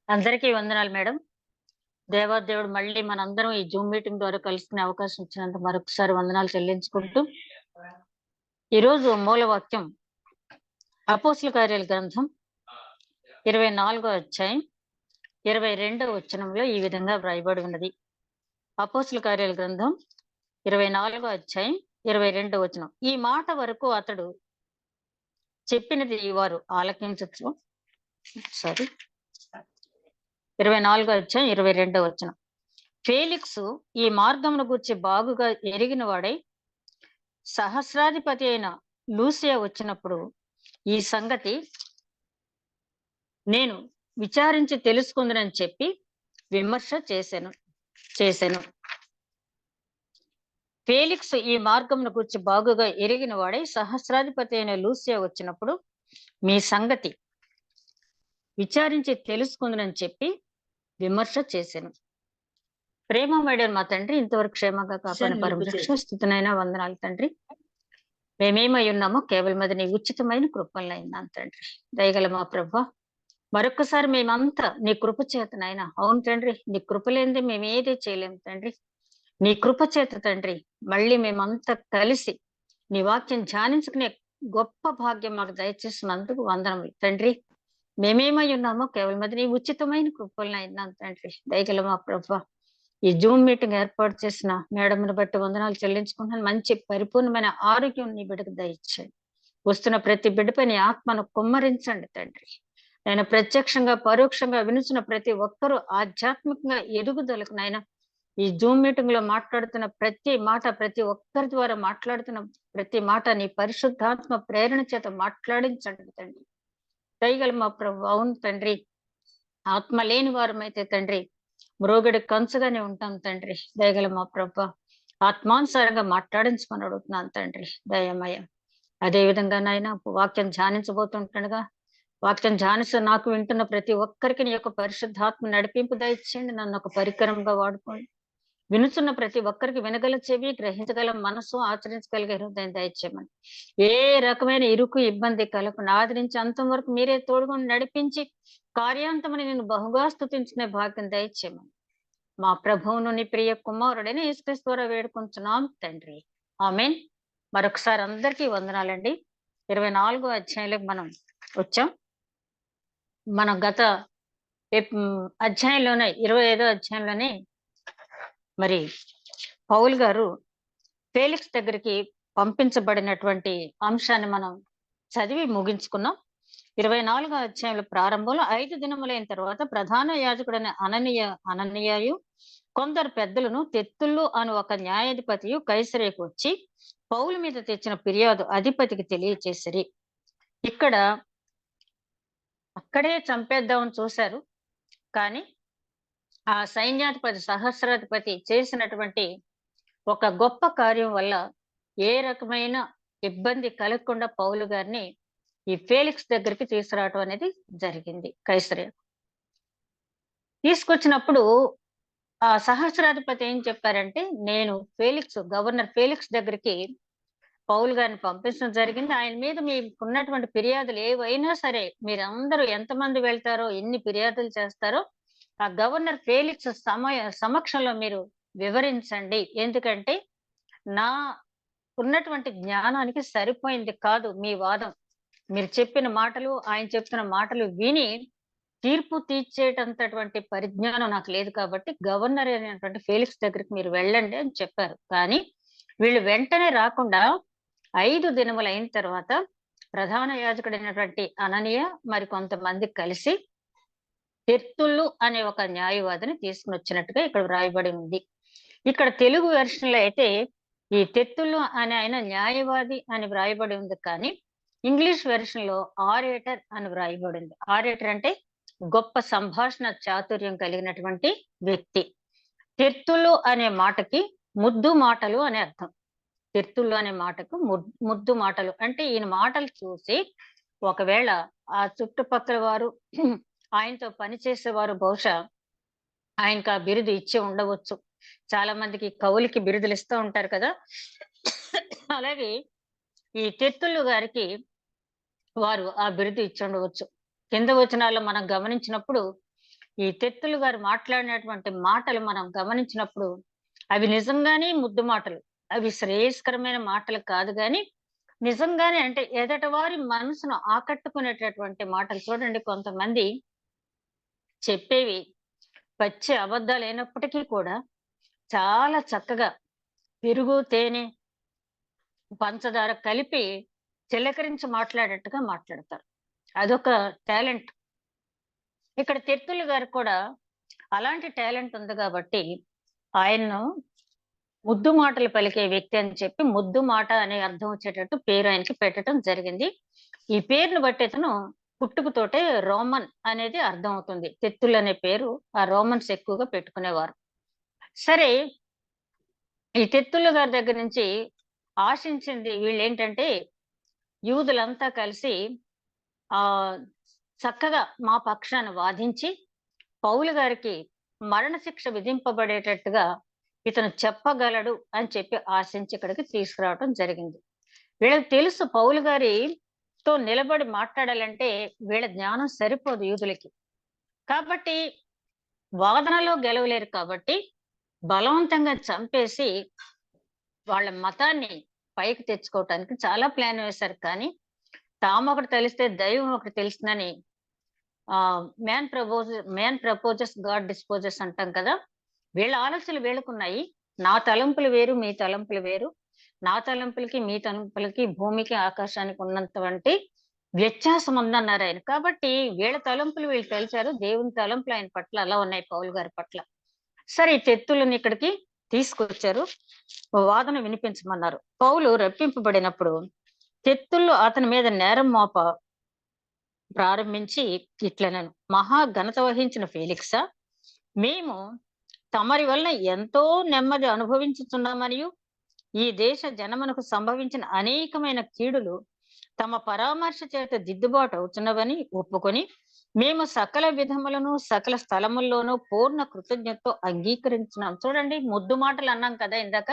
అందరికీ వందనాలు మేడం. దేవాదేవుడు మళ్ళీ మనందరం ఈ జూమ్ మీటింగ్ ద్వారా కలుసుకునే అవకాశం ఇచ్చినందుకు మరొకసారి వందనాలు చెల్లించుకుంటూ, ఈరోజు మూలవాక్యం అపోస్తల కార్యాల గ్రంథం 24వ అధ్యాయం 22వ వచనంలో ఈ విధంగా వ్రాయబడి ఉన్నది. అపోస్తల కార్యాల గ్రంథం 24వ అధ్యాయం 22వ వచనం. ఈ మాట వరకు అతడు చెప్పినది వారు ఆలకించచ్చు. 24వ అధ్యాయం 22వ వచనం. ఫేలిక్సు ఈ మార్గమును గూర్చి బాగుగా ఎరిగిన వాడై సహస్రాధిపతి అయిన లూసియా వచ్చినప్పుడు ఈ సంగతి నేను విచారించి తెలుసుకుందునని చెప్పి విమర్శ చేశాను. ఫేలిక్స్ ఈ మార్గమును గూర్చి బాగుగా ఎరిగిన వాడై సహస్రాధిపతి అయిన లూసియా వచ్చినప్పుడు మీ సంగతి విచారించి తెలుసుకుందునని చెప్పి విమర్శ చేశాను. ప్రేమ మేడం మా తండ్రి, ఇంతవరకు క్షేమంగా కాపాడిన పరమరక్షణ స్థుతినైనా వందనాలు తండ్రి. మేమేమై ఉన్నామో కేవలం అది నీ ఉచితమైన కృపలైనాను తండ్రి. దయగల మా ప్రభా, మరొక్కసారి మేమంతా నీ కృప చేతనైనా, అవును తండ్రి, నీ కృప లేనిదే మేమేది చేయలేము తండ్రి. నీ కృప చేత తండ్రి మళ్ళీ మేమంతా కలిసి నీ వాక్యం ధ్యానించుకునే గొప్ప భాగ్యం మాకు దయచేసినందుకు వందనములు తండ్రి. మేమేమై ఉన్నామో కేవలం అది నీ ఉచితమైన కృపలైనాను తండ్రి. దయగల మా ప్రభా, ఈ జూమ్ మీటింగ్ ఏర్పాటు చేసిన మేడంను బట్టి వందనాలు చెల్లించుకుంటున్నాను. మంచి పరిపూర్ణమైన ఆరోగ్యం నీ బిడ్డకు దయచేయండి. వస్తున్న ప్రతి బిడ్డపై నీ ఆత్మను కుమ్మరించండి తండ్రి. నేను ప్రత్యక్షంగా పరోక్షంగా వినుచున్న ప్రతి ఒక్కరూ ఆధ్యాత్మికంగా ఎదుగుదలకు నాయన ఈ జూమ్ మీటింగ్ లో మాట్లాడుతున్న ప్రతి మాట, ప్రతి ఒక్కరి ద్వారా మాట్లాడుతున్న ప్రతి మాట నీ పరిశుద్ధాత్మ ప్రేరణ చేత మాట్లాడించండి తండ్రి. దయగల మా ప్రభు, అవును తండ్రి, ఆత్మ లేని వారమైతే తండ్రి మ్రోగడి కంచుగానే ఉంటాం తండ్రి. దయగల మా ప్రభ, ఆత్మానుసారంగా మాట్లాడించమని అడుగుతున్నాను తండ్రి. దయమయ. అదే విధంగా నాయన వాక్యం ధ్యానించబోతుంటుండగా వాక్యం ధ్యానిస్తూ నాకు వింటున్న ప్రతి ఒక్కరికి నీ యొక్క పరిశుద్ధాత్మ నడిపింపు దయచేయండి. నన్ను ఒక పరికరంగా వాడుకోండి. వినుచున్న ప్రతి ఒక్కరికి వినగల చెవి, గ్రహించగల మనసు, ఆచరించగలిగే హృదయం దయచేయమని. ఏ రకమైన ఇరుకు ఇబ్బంది కలగకుండా ఆదరించి అంతం వరకు మీరే తోడుకొని నడిపించి కార్యాంతమని నేను బహుగా స్తుతించుకునే భాగ్యం దయచేయమని మా ప్రభువును నీ ప్రియ కుమారుడైన యేసుక్రీస్తు ద్వారా వేడుకుంటున్నాం తండ్రి. ఆమేన్. మరొకసారి అందరికీ వందనాలండి. 24వ అధ్యాయంలోకి మనం వచ్చాం. మనం గత అధ్యాయంలోనే 25వ అధ్యాయంలోనే మరి పౌలు గారు ఫేలిక్స్ దగ్గరికి పంపించబడినటువంటి అంశాన్ని మనం చదివి ముగించుకున్నాం. 24వ అధ్యాయంలో ప్రారంభంలో 5 దినములైన తర్వాత ప్రధాన యాజకుడైన అననీయయు కొందరు పెద్దలను తెత్తుళ్ళు అను ఒక న్యాయాధిపతియు కైసరేకు వచ్చి పౌలు మీద తెచ్చిన ఫిర్యాదు అధిపతికి తెలియచేసిరి. ఇక్కడ అక్కడే చంపేద్దామని చూశారు, కానీ ఆ సైన్యాధిపతి సహస్రాధిపతి చేసినటువంటి ఒక గొప్ప కార్యం వల్ల ఏ రకమైన ఇబ్బంది కలగకుండా పౌలు గారిని ఈ ఫేలిక్స్ దగ్గరికి తీసుకురావటం అనేది జరిగింది. కైసరియా తీసుకొచ్చినప్పుడు ఆ సహస్రాధిపతి ఏం చెప్పారంటే, నేను గవర్నర్ ఫేలిక్స్ దగ్గరికి పౌలు గారిని పంపించడం జరిగింది. ఆయన మీద మీకున్నటువంటి ఫిర్యాదులు ఏవైనా సరే, మీరందరూ ఎంతమంది వెళ్తారో, ఎన్ని ఫిర్యాదులు చేస్తారో ఆ గవర్నర్ ఫేలిక్స్ సమక్షంలో మీరు వివరించండి. ఎందుకంటే నా ఉన్నటువంటి జ్ఞానానికి సరిపోయింది కాదు మీ వాదం. మీరు చెప్పిన మాటలు, ఆయన చెప్తున్న మాటలు విని తీర్పు తీర్చేటంతటువంటి పరిజ్ఞానం నాకు లేదు, కాబట్టి గవర్నర్ అయినటువంటి ఫేలిక్స్ దగ్గరికి మీరు వెళ్ళండి అని చెప్పారు. కానీ వీళ్ళు వెంటనే రాకుండా 5 దినములు అయిన తర్వాత ప్రధాన యాజకుడైనటువంటి అననీయ మరి కొంతమంది కలిసి తెర్తుళ్ళు అనే ఒక న్యాయవాదిని తీసుకుని వచ్చినట్టుగా ఇక్కడ వ్రాయబడి ఉంది. ఇక్కడ తెలుగు వెర్షన్ లో అయితే ఈ తెత్తుళ్ళు అనే ఆయన న్యాయవాది అని వ్రాయబడి ఉంది, కానీ ఇంగ్లీష్ వెర్షన్ లో ఆరేటర్ అని వ్రాయబడింది. ఆరేటర్ అంటే గొప్ప సంభాషణ చాతుర్యం కలిగినటువంటి వ్యక్తి. తెర్తుళ్ళు అనే మాటకి ముద్దు మాటలు అనే అర్థం. తెర్తుళ్ళు అనే మాటకు ముద్దు మాటలు అంటే ఈయన మాటలు చూసి ఒకవేళ ఆ చుట్టుపక్కల వారు ఆయనతో పనిచేసేవారు బహుశా ఆయనకు ఆ బిరుదు ఇచ్చి ఉండవచ్చు. చాలా మందికి కవులకి బిరుదులు ఇస్తూ ఉంటారు కదా, అలాగే ఈ తెత్తుళ్ళు గారికి వారు ఆ బిరుదు ఇచ్చి ఉండవచ్చు. కింద వచనాల్లో మనం గమనించినప్పుడు ఈ తెత్తులు గారు మాట్లాడినటువంటి మాటలు మనం గమనించినప్పుడు అవి నిజంగానే ముద్దు మాటలు. అవి శ్రేయస్కరమైన మాటలు కాదు గాని, నిజంగానే అంటే ఎదటి వారి మనసును ఆకట్టుకునేటటువంటి మాటలు. చూడండి, కొంతమంది చెప్పేవి పచ్చి అబద్ధాలైనప్పటికీ కూడా చాలా చక్కగా పెరుగు, తేనె, పంచదార కలిపి చిలకరించి మాట్లాడేట్టుగా మాట్లాడతారు. అదొక టాలెంట్. ఇక్కడ తిరుత్తూరి గారికి కూడా అలాంటి టాలెంట్ ఉంది కాబట్టి ఆయన్ను ముద్దు మాటలు పలికే వ్యక్తి అని చెప్పి ముద్దు మాట అనే అర్థం వచ్చేటట్టు పేరు ఆయనకి పెట్టడం జరిగింది. ఈ పేరును బట్టి ఇతను పుట్టుకతోటే రోమన్ అనేది అర్థం అవుతుంది. తెత్తులు అనే పేరు ఆ రోమన్స్ ఎక్కువగా పెట్టుకునేవారు. సరే, ఈ తెత్తులు గారి దగ్గర నుంచి ఆశించింది వీళ్ళేంటంటే, యూదులంతా కలిసి ఆ చక్కగా మా పక్షాన వాదించి పౌలు గారికి మరణశిక్ష విధింపబడేటట్టుగా ఇతను చెప్పగలడు అని చెప్పి ఆశించి ఇక్కడికి తీసుకురావడం జరిగింది. వీళ్ళకి తెలుసు పౌలు గారితో నిలబడి మాట్లాడాలంటే వీళ్ళ జ్ఞానం సరిపోదు యూదులకి. కాబట్టి వాదనలో గెలవలేరు కాబట్టి బలవంతంగా చంపేసి వాళ్ళ మతాన్ని పైకి తెచ్చుకోవటానికి చాలా ప్లాన్ వేశారు. కానీ తాము ఒకటి తెలిస్తే దైవం ఒకటి తెలుస్తుందని మ్యాన్ ప్రపోజెస్ గాడ్ డిస్పోజెస్ అంటాం కదా. వీళ్ళ ఆలోచనలు వీళ్ళకున్నాయి. నా తలంపులు వేరు, మీ తలంపులు వేరు. నా తలంపులకి మీ తలంపులకి భూమికి ఆకాశానికి ఉన్నటువంటి వ్యత్యాసం ఉందన్నారు ఆయన. కాబట్టి వీళ్ళ తలంపులు వీళ్ళు తెలిసారు, దేవుని తలంపులు ఆయన పట్ల అలా ఉన్నాయి పౌలు గారి పట్ల. సరే, ఈ తెత్తులను ఇక్కడికి తీసుకొచ్చారు, వాదన వినిపించమన్నారు. పౌలు రప్పింపబడినప్పుడు తెత్తుళ్ళు అతని మీద నేరం మోప ప్రారంభించి ఇట్లనను, మహా ఘనత వహించిన ఫేలిక్సా, మేము తమరి వలన ఎంతో నెమ్మది అనుభవించుతున్నామనియు ఈ దేశ జనమునకు సంభవించిన అనేకమైన కీడులు తమ పరామర్శ చేత దిద్దుబాటు అవుతున్నవని ఒప్పుకొని మేము సకల విధములను సకల స్థలముల్లోనూ పూర్ణ కృతజ్ఞతతో అంగీకరించినాం. చూడండి, ముద్దు మాటలు అన్నాం కదా ఇందాక,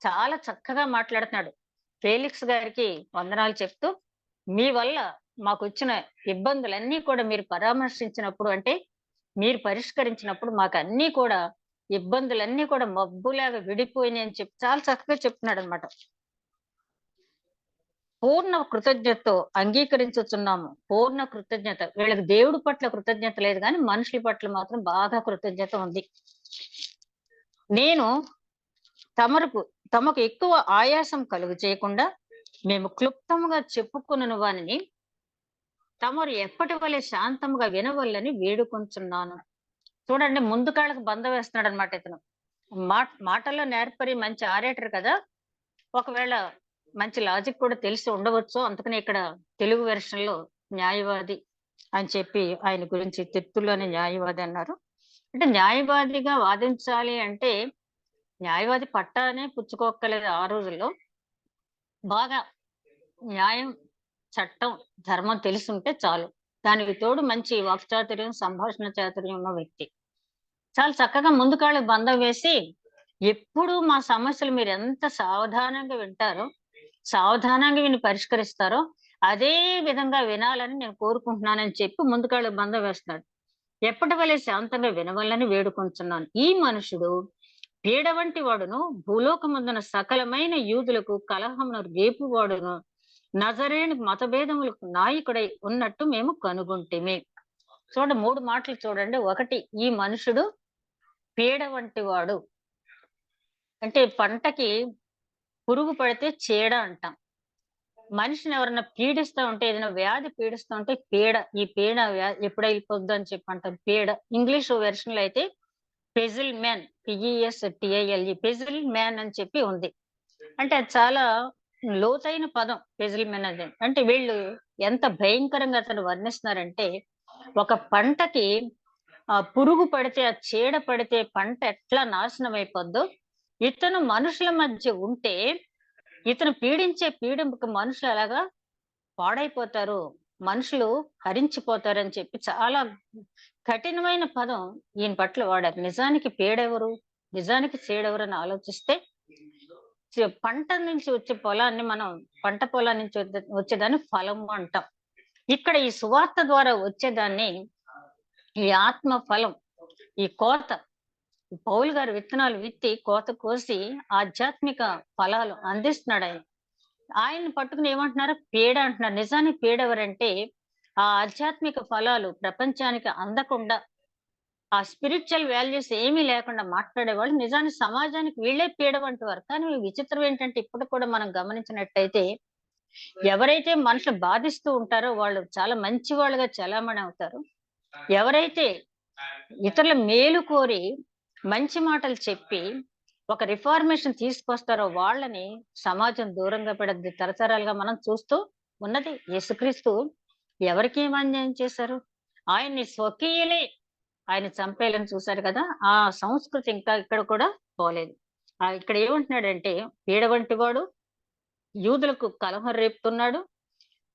చాలా చక్కగా మాట్లాడుతున్నాడు. ఫేలిక్స్ గారికి వందనాలు చెప్తూ, మీ వల్ల మాకు వచ్చిన ఇబ్బందులన్నీ కూడా మీరు పరామర్శించినప్పుడు, అంటే మీరు పరిష్కరించినప్పుడు మాకు అన్ని కూడా ఇబ్బందులన్నీ కూడా మబ్బులాగా విడిపోయినాయి అని చెప్పి చాలా చక్కగా చెప్తున్నాడు అనమాట. పూర్ణ కృతజ్ఞతతో అంగీకరించుతున్నాము. పూర్ణ కృతజ్ఞత. వీళ్ళకి దేవుడి పట్ల కృతజ్ఞత లేదు కానీ మనుషుల పట్ల మాత్రం బాగా కృతజ్ఞత ఉంది. నేను తమకు ఎక్కువ ఆయాసం కలుగు చేయకుండా మేము క్లుప్తముగా చెప్పుకున్న వానిని తమరు ఎప్పటి వలె శాంతముగా వినవల్లని వేడుకొంచున్నాను. చూడండి, ముందు కాళ్ళకు బంద వేస్తున్నాడు అనమాట ఇతను. మాటల్లో నేర్పరి, మంచి ఆరేటర్ కదా, ఒకవేళ మంచి లాజిక్ కూడా తెలిసి ఉండవచ్చు. అందుకని ఇక్కడ తెలుగు వెర్షన్ లో న్యాయవాది అని చెప్పి ఆయన గురించి తెత్తుల్లోనే న్యాయవాది అన్నారు. అంటే న్యాయవాదిగా వాదించాలి అంటే న్యాయవాది పట్టానే పుచ్చుకోక్కలేదు ఆ రోజుల్లో. బాగా న్యాయం, చట్టం, ధర్మం తెలిసి ఉంటే చాలు. దానికి తోడు మంచి వాక్చాతుర్యం, సంభాషణ చాతుర్యం ఉన్న వ్యక్తి. చాలా చక్కగా ముందు కాళ్ళకి బంధం వేసి, ఎప్పుడు మా సమస్యలు మీరు ఎంత సావధానంగా వింటారో, సావధానంగా విని పరిష్కరిస్తారో అదే విధంగా వినాలని నేను కోరుకుంటున్నానని చెప్పి ముందు కాళ్ళకి బంధం వేస్తున్నాడు. ఎప్పటి వలె శాంతంగా వినవల్లని వేడుకొంచున్నాను. ఈ మనుషుడు పీడ వంటి వాడును, భూలోకమందున సకలమైన యూదులకు కలహమును రేపు వాడును, నజరేయుని మతభేదములకు నాయకుడై ఉన్నట్టు మేము కనుగొంటిమి. చూడండి, 3 మాటలు చూడండి. ఒకటి, ఈ మనుషుడు పీడ వంటి వాడు. అంటే పంటకి పురుగు పడితే చీడ అంటాం. మనిషిని ఎవరన్నా పీడిస్తా ఉంటే, ఏదైనా వ్యాధి పీడిస్తా ఉంటే పీడ, ఈ పీడ ఎప్పుడు వెళ్ళిపోద్దు అని చెప్పి అంటాం. పీడ ఇంగ్లీష్ వెర్షన్ లో అయితే పెజిల్ మ్యాన్, PESTILE, పెజిల్ మ్యాన్ అని చెప్పి ఉంది. అంటే అది చాలా లోతైన పదం పెజిల్ మ్యాన్ అది. అంటే వీళ్ళు ఎంత భయంకరంగా అతను వర్ణిస్తున్నారంటే, ఒక పంటకి పురుగు పడితే, ఆ చీడ పడితే పంట ఎట్లా నాశనం అయిపోద్దో, ఇతను మనుషుల మధ్య ఉంటే ఇతను పీడించే పీడింపుకి మనుషులు అలాగా పాడైపోతారు, మనుషులు హరించిపోతారని చెప్పి చాలా కఠినమైన పదం ఈయన పట్ల వాడారు. నిజానికి పీడెవరు, నిజానికి చీడెవరు అని ఆలోచిస్తే, పంట నుంచి వచ్చే పొలాన్ని మనం పంట పొలం నుంచి వచ్చేదాన్ని ఫలము అంటాం. ఇక్కడ ఈ సువార్త ద్వారా వచ్చేదాన్ని ఈ ఆత్మ ఫలం, ఈ కోత, పౌలు గారు విత్తనాలు విత్తి కోత కోసి ఆధ్యాత్మిక ఫలాలు అందిస్తున్నాడు ఆయన. ఆయన్ని పట్టుకుని ఏమంటున్నారు? పీడ అంటున్నారు. నిజానికి పీడ ఎవరంటే ఆ ఆధ్యాత్మిక ఫలాలు ప్రపంచానికి అందకుండా, ఆ స్పిరిచువల్ వాల్యూస్ ఏమీ లేకుండా మాట్లాడేవాళ్ళు నిజానికి సమాజానికి వీళ్ళే పీడ వంటివారు. కానీ విచిత్రం ఏంటంటే ఇప్పుడు కూడా మనం గమనించినట్టయితే ఎవరైతే మనుషులు బాధిస్తూ ఉంటారో వాళ్ళు చాలా మంచి వాళ్ళుగా చలామణి అవుతారు. ఎవరైతే ఇతరుల మేలు కోరి మంచి మాటలు చెప్పి ఒక రిఫార్మేషన్ తీసుకొస్తారో వాళ్ళని సమాజం దూరంగా పెడద్ది. తరతరాలుగా మనం చూస్తూ ఉన్నది. యేసుక్రీస్తు ఎవరికి ఏం అన్యాయం చేశారు? ఆయన్ని స్వకీయులే ఆయన చంపేయాలని చూశారు కదా! ఆ సంస్కృతి ఇంకా ఇక్కడ కూడా పోలేదు. ఇక్కడ ఏమంటున్నాడంటే పీడ వంటి వాడు, యూదులకు కలహం రేపుతున్నాడు.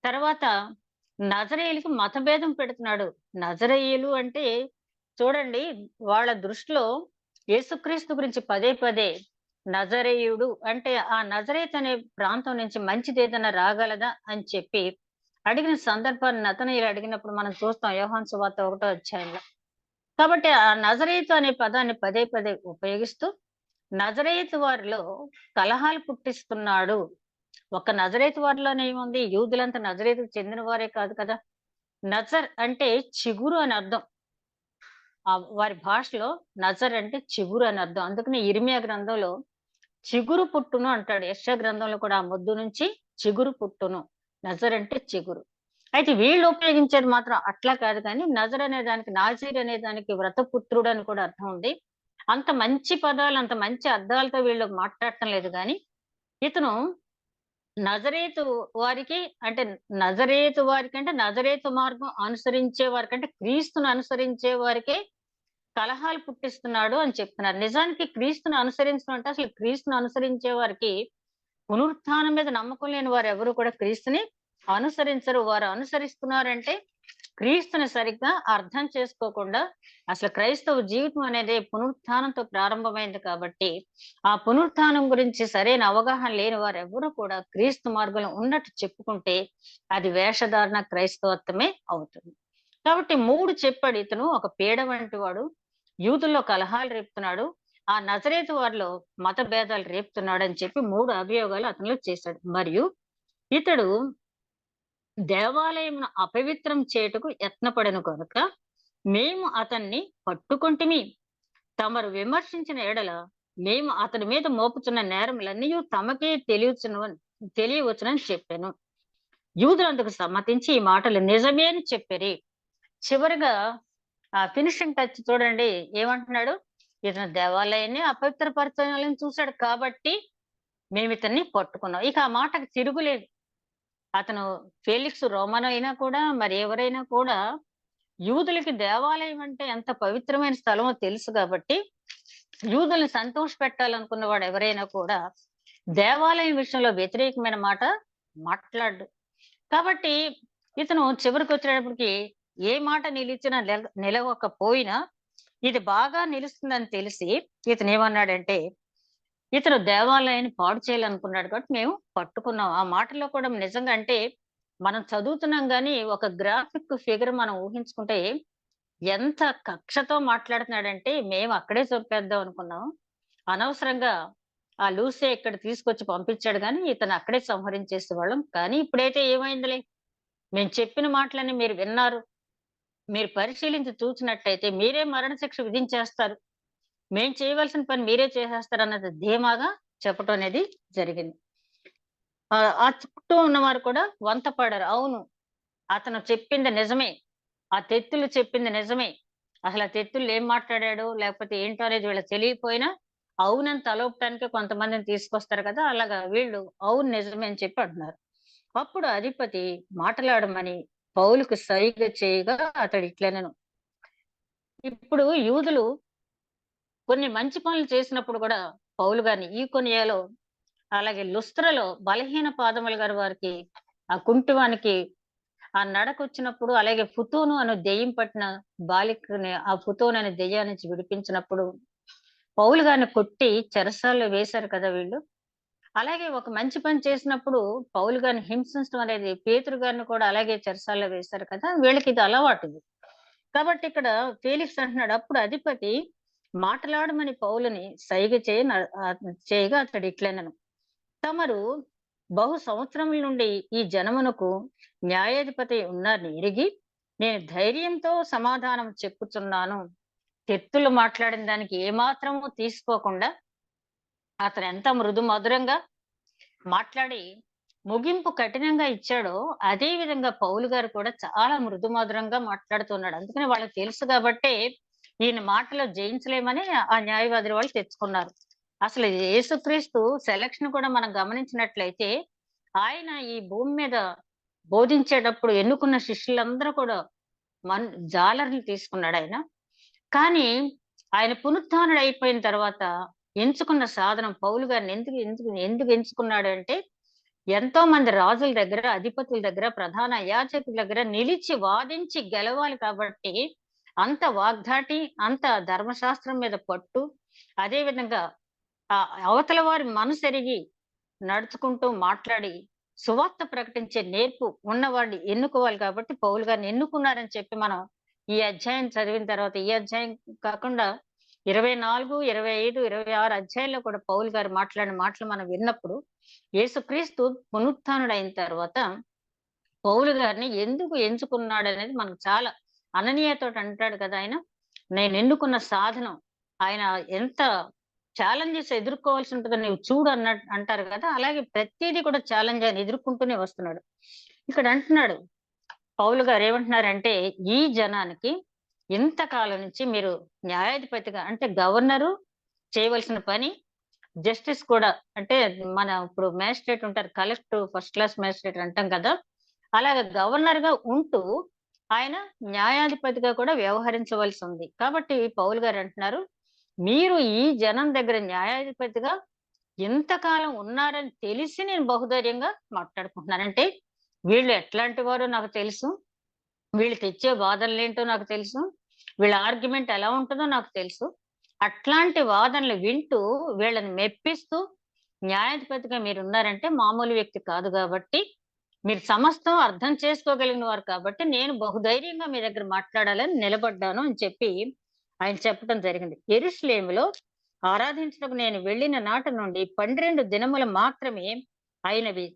తర్వాత నజరేయులకి మతభేదం పెడుతున్నాడు. నజరేయులు అంటే చూడండి, వాళ్ళ దృష్టిలో యేసుక్రీస్తు గురించి పదే పదే నజరేయుడు అంటే ఆ నజరేత్ అనే ప్రాంతం నుంచి మంచిది ఏదైనా రాగలదా అని చెప్పి అడిగిన సందర్భాన్ని నతనయేలు అడిగినప్పుడు మనం చూస్తాం యోహాను సువార్త 1వ అధ్యాయంలో. కాబట్టి ఆ నజరేతు అనే పదాన్ని పదే పదే ఉపయోగిస్తూ నజరేతు వారిలో కలహాలు పుట్టిస్తున్నాడు. ఒక నజరేతు వారిలోనే ఏముంది? యూదులంతా నజరేతుకు చెందిన వారే కాదు కదా! నజర్ అంటే చిగురు అని అర్థం. వారి భాషలో నజర్ అంటే చిగురు అని అర్థం. అందుకని ఇర్మియా గ్రంథంలో చిగురు పుట్టును అంటాడు. యెషయా గ్రంథంలో కూడా ఆ మొద్దు నుంచి చిగురు పుట్టును. నజర్ అంటే చిగురు. అయితే వీళ్ళు ఉపయోగించేది మాత్రం అట్లా కాదు కానీ నజర్ అనే దానికి, నాజీర్ అనే దానికి వ్రతపుత్రుడు అని కూడా అర్థం ఉంది. అంత మంచి పదాలు, అంత మంచి అర్థాలతో వీళ్ళు మాట్లాడటం లేదు గాని ఇతను నజరేతు వారికి అంటే నజరేతు మార్గం అనుసరించే వారికంటే క్రీస్తును అనుసరించే వారికే కలహాలు పుట్టిస్తున్నాడు అని చెప్తున్నారు. నిజానికి క్రీస్తును అనుసరించడం అంటే అసలు క్రీస్తును అనుసరించే వారికి పునరుత్థానం మీద నమ్మకం లేని వారు ఎవరు కూడా క్రీస్తుని అనుసరించరు. వారు అనుసరిస్తున్నారంటే క్రీస్తుని సరిగ్గా అర్థం చేసుకోకుండా, అసలు క్రైస్తవ జీవితం అనేది పునరుత్థానంతో ప్రారంభమైంది కాబట్టి ఆ పునరుత్థానం గురించి సరైన అవగాహన లేని వారు ఎవరు కూడా క్రీస్తు మార్గంలో ఉన్నట్టు చెప్పుకుంటే అది వేషధారణ క్రైస్తవత్వమే అవుతుంది. కాబట్టి 3 చెప్పాడు. ఇతను ఒక పీడ వంటి వాడు, యూదుల్లో కలహాలు రేపుతున్నాడు, ఆ నజరేతు వారిలో మత భేదాలు రేపుతున్నాడు అని చెప్పి 3 అభియోగాలు అతనిలో చేశాడు. మరియు ఇతడు దేవాలయమును అపవిత్రం చేయుటకు యత్నపడెను గనుక మేము అతన్ని పట్టుకొంటిమి. తమరు విమర్శించిన ఎడల మేము అతని మీద మోపుచున్న నేరములన్నీ తమకే తెలియవచ్చునని చెప్పాను. యూదులందుకు సమ్మతించి ఈ మాటలు నిజమే అని చెప్పిరి. చివరిగా ఆ ఫినిషింగ్ టచ్ చూడండి, ఏమంటున్నాడు? ఇతను దేవాలయాన్ని అపవిత్రపరచాలని చూశాడు కాబట్టి మేము ఇతన్ని పట్టుకున్నాం. ఇక ఆ మాటకు తిరుగులేదు. అతను ఫేలిక్స్ రోమన్ అయినా కూడా మరి ఎవరైనా కూడా యూదులకి దేవాలయం అంటే ఎంత పవిత్రమైన స్థలమో తెలుసు కాబట్టి యూదుల్ని సంతోష పెట్టాలనుకున్న వాడు ఎవరైనా కూడా దేవాలయం విషయంలో వ్యతిరేకమైన మాట మాట్లాడు. కాబట్టి ఇతను చివరికి వచ్చేటప్పటికి ఏ మాట నిలిచినా నిలవకపోయినా ఇది బాగా నిలుస్తుందని తెలిసి ఇతను ఏమన్నాడంటే ఇతను దేవాలయాన్ని పాడు చేయాలనుకున్నాడు కాబట్టి మేము పట్టుకున్నాం. ఆ మాటలో కూడా నిజంగా అంటే మనం చదువుతున్నాం గాని ఒక గ్రాఫిక్ ఫిగర్ మనం ఊహించుకుంటే ఎంత కక్షతో మాట్లాడుతున్నాడంటే మేము అక్కడే చంపేద్దాం అనుకున్నాం. అనవసరంగా ఆ లూసే ఇక్కడ తీసుకొచ్చి పంపించాడు గాని ఇతను అక్కడే సంహరించేసేవాళ్ళం. కానీ ఇప్పుడైతే ఏమైందిలే, మేము చెప్పిన మాటలని మీరు విన్నారు. మీరు పరిశీలించి చూసినట్టయితే మీరే మరణశిక్ష విధించేస్తారు. మేం చేయవలసిన పని మీరే చేసేస్తారన్నది ధీమాగా చెప్పటం అనేది జరిగింది. ఆ చుట్టూ ఉన్నవారు కూడా వంత పడారు. అవును, అతను చెప్పింది నిజమే. ఆ తెత్తులు చెప్పింది నిజమే. అసలు ఆ తెత్తులు ఏం మాట్లాడాడో లేకపోతే ఏంటో అనేది వీళ్ళకి తెలియకపోయినా అవునని తలోపటానికి కొంతమందిని తీసుకొస్తారు కదా! అలాగా వీళ్ళు అవును నిజమే అని చెప్పి అంటున్నారు. అప్పుడు అధిపతి మాటలాడమని పౌలుకు సైగ చేయగా అతడు ఇట్లనెను. ఇప్పుడు యూదులు కొన్ని మంచి పనులు చేసినప్పుడు కూడా పౌలు గారిని ఈకొనియాలో అలాగే లుస్త్రలో బలహీన పాదములు గారి వారికి ఆ కుంటివానికి ఆ నడకొచ్చినప్పుడు అలాగే ఫుతూను అనే దెయ్యం పట్టిన బాలికని ఆ ఫుతూను అనే దెయ్యాన్ని నుంచి విడిపించినప్పుడు పౌలు గారిని కొట్టి చెరసాల్లో వేశారు కదా వీళ్ళు. అలాగే ఒక మంచి పని చేసినప్పుడు పౌలు గారిని హింసించడం అనేది పేతురు గారిని కూడా అలాగే చెరసాల్లో వేశారు కదా! వీళ్ళకి ఇది అలవాటు. కాబట్టి ఇక్కడ ఫేలిక్స్ అంటున్నాడు, అప్పుడు అధిపతి మాట్లాడమని పౌలుని సైగ చేయగా అతడు ఇట్లనెను, తమరు బహు సంవత్సరముల నుండి ఈ జనమునకు న్యాయాధిపతి ఉన్నారని ఎరిగి నేను ధైర్యంతో సమాధానం చెప్పుచున్నాను. తెత్తులు మాట్లాడిన దానికి ఏమాత్రము తీసుకోకుండా అతను ఎంత మృదు మధురంగా మాట్లాడి ముగింపు కఠినంగా ఇచ్చాడో, అదే విధంగా పౌలు గారు కూడా చాలా మృదు మధురంగా మాట్లాడుతున్నాడు. అందుకని వాళ్ళకి తెలుసు కాబట్టే ఈయన మాటలో జయించలేమని ఆ న్యాయవాదులు వాళ్ళు తెచ్చుకున్నారు. అసలు యేసుక్రీస్తు సెలక్షన్ కూడా మనం గమనించినట్లయితే, ఆయన ఈ భూమి మీద బోధించేటప్పుడు ఎన్నుకున్న శిష్యులందరూ కూడా జాలర్లు తీసుకున్నాడు ఆయన. కానీ ఆయన పునరుత్థానుడు అయిపోయిన తర్వాత ఎంచుకున్న సాధనం పౌలు గారిని ఎందుకు ఎందుకు ఎందుకు ఎంచుకున్నాడు అంటే, ఎంతో మంది రాజుల దగ్గర, అధిపతుల దగ్గర, ప్రధాన యాజకుల దగ్గర నిలిచి వాదించి గెలవాలి కాబట్టి అంత వాగ్దాటి, అంత ధర్మశాస్త్రం మీద పట్టు, అదే విధంగా అవతల వారి మనసెరిగి నడుచుకుంటూ మాట్లాడి సువార్త ప్రకటించే నేర్పు ఉన్నవాడిని ఎన్నుకోవాలి కాబట్టి పౌలు గారిని ఎన్నుకున్నారని చెప్పి మనం ఈ అధ్యాయం చదివిన తర్వాత, ఈ అధ్యాయం కాకుండా 24, 25, 26 అధ్యాయంలో కూడా పౌలు గారు మాట్లాడిన మాటలు మనం విన్నప్పుడు, యేసుక్రీస్తు పునరుత్థానుడైన తర్వాత పౌలు గారిని ఎందుకు ఎంచుకున్నాడు అనేది మనకు చాలా అననీయతో అంటాడు కదా ఆయన, నేను ఎన్నుకున్న సాధనం, ఆయన ఎంత ఛాలెంజెస్ ఎదుర్కోవాల్సి ఉంటుందో నువ్వు చూడు అంటారు కదా, అలాగే ప్రతిదీ కూడా ఛాలెంజ్ ఆయన ఎదుర్కొంటూనే వస్తున్నాడు. ఇక్కడ అంటున్నాడు పౌలు గారు ఏమంటున్నారంటే, ఈ జనానికి ఇంతకాలం నుంచి మీరు న్యాయాధిపతిగా అంటే గవర్నరు చేయవలసిన పని, జస్టిస్ కూడా అంటే మన ఇప్పుడు మ్యాజిస్ట్రేట్ ఉంటారు, కలెక్టర్, ఫస్ట్ క్లాస్ మ్యాజిస్ట్రేట్ అంటాం కదా, అలాగే గవర్నర్ గా ఉంటూ ఆయన న్యాయాధిపతిగా కూడా వ్యవహరించవలసి ఉంది. కాబట్టి పౌలు గారు అంటున్నారు, మీరు ఈ జనం దగ్గర న్యాయాధిపతిగా ఇంతకాలం ఉన్నారని తెలిసి నేను బహుధైర్యంగా మాట్లాడుకుంటున్నానంటే, వీళ్ళు ఎట్లాంటి వారో నాకు తెలుసు, వీళ్ళు తెచ్చే వాదనలేంటో నాకు తెలుసు, వీళ్ళ ఆర్గ్యుమెంట్ ఎలా ఉంటుందో నాకు తెలుసు. అట్లాంటి వాదనలు వింటూ వీళ్ళని మెప్పిస్తూ న్యాయాధిపతిగా మీరు ఉన్నారంటే మామూలు వ్యక్తి కాదు కాబట్టి, మీరు సమస్తం అర్థం చేసుకోగలిగిన వారు కాబట్టి నేను బహుధైర్యంగా మీ దగ్గర మాట్లాడాలని నిలబడ్డాను అని చెప్పి ఆయన చెప్పడం జరిగింది. యెరూషలేములో ఆరాధించడానికి నేను వెళ్ళిన నాటి నుండి 12 దినములు మాత్రమే అయినవి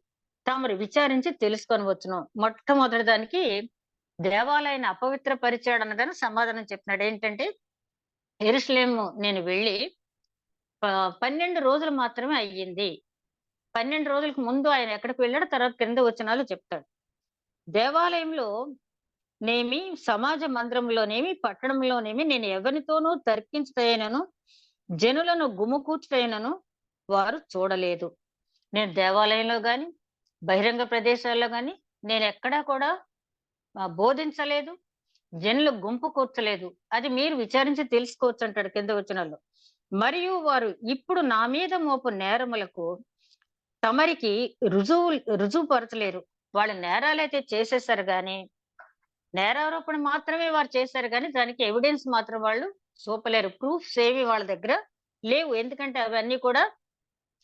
తాము విచారించి తెలుసుకొని వచ్చును. మొట్టమొదటి దానికి దేవాలయాన్ని అపవిత్రపరిచాడు అన్నదాన్ని సమాధానం చెప్పినాడు. ఏంటంటే, యెరూషలేము నేను వెళ్ళి 12 రోజులు మాత్రమే అయ్యింది. 12 రోజులకు ముందు ఆయన ఎక్కడికి వెళ్ళాడో తర్వాత కింద వచనాలు చెప్తాడు. దేవాలయంలో నేమి, సమాజ మందిరంలోనేమి, పట్టణంలోనేమి నేను ఎవరితోనూ తర్కించుటైనను, జనులను గుమికూర్చుటైనను వారు చూడలేదు. నేను దేవాలయంలో గాని, బహిరంగ ప్రదేశాల్లో గాని నేను ఎక్కడా కూడా బోధించలేదు, జనులు గుంపు కూర్చలేదు. అది మీరు విచారించి తెలుసుకోవచ్చు అంటాడు కింద వచనాల్లో. మరియు వారు ఇప్పుడు నా మీద మోపు నేరములకు తమరికి రుజువుపరచలేరు. వాళ్ళ నేరాలైతే చేసేసారు గాని, నేరారోపణ మాత్రమే వారు చేశారు గాని దానికి ఎవిడెన్స్ మాత్రం వాళ్ళు చూపలేరు. ప్రూఫ్స్ ఏవి వాళ్ళ దగ్గర లేవు. ఎందుకంటే అవన్నీ కూడా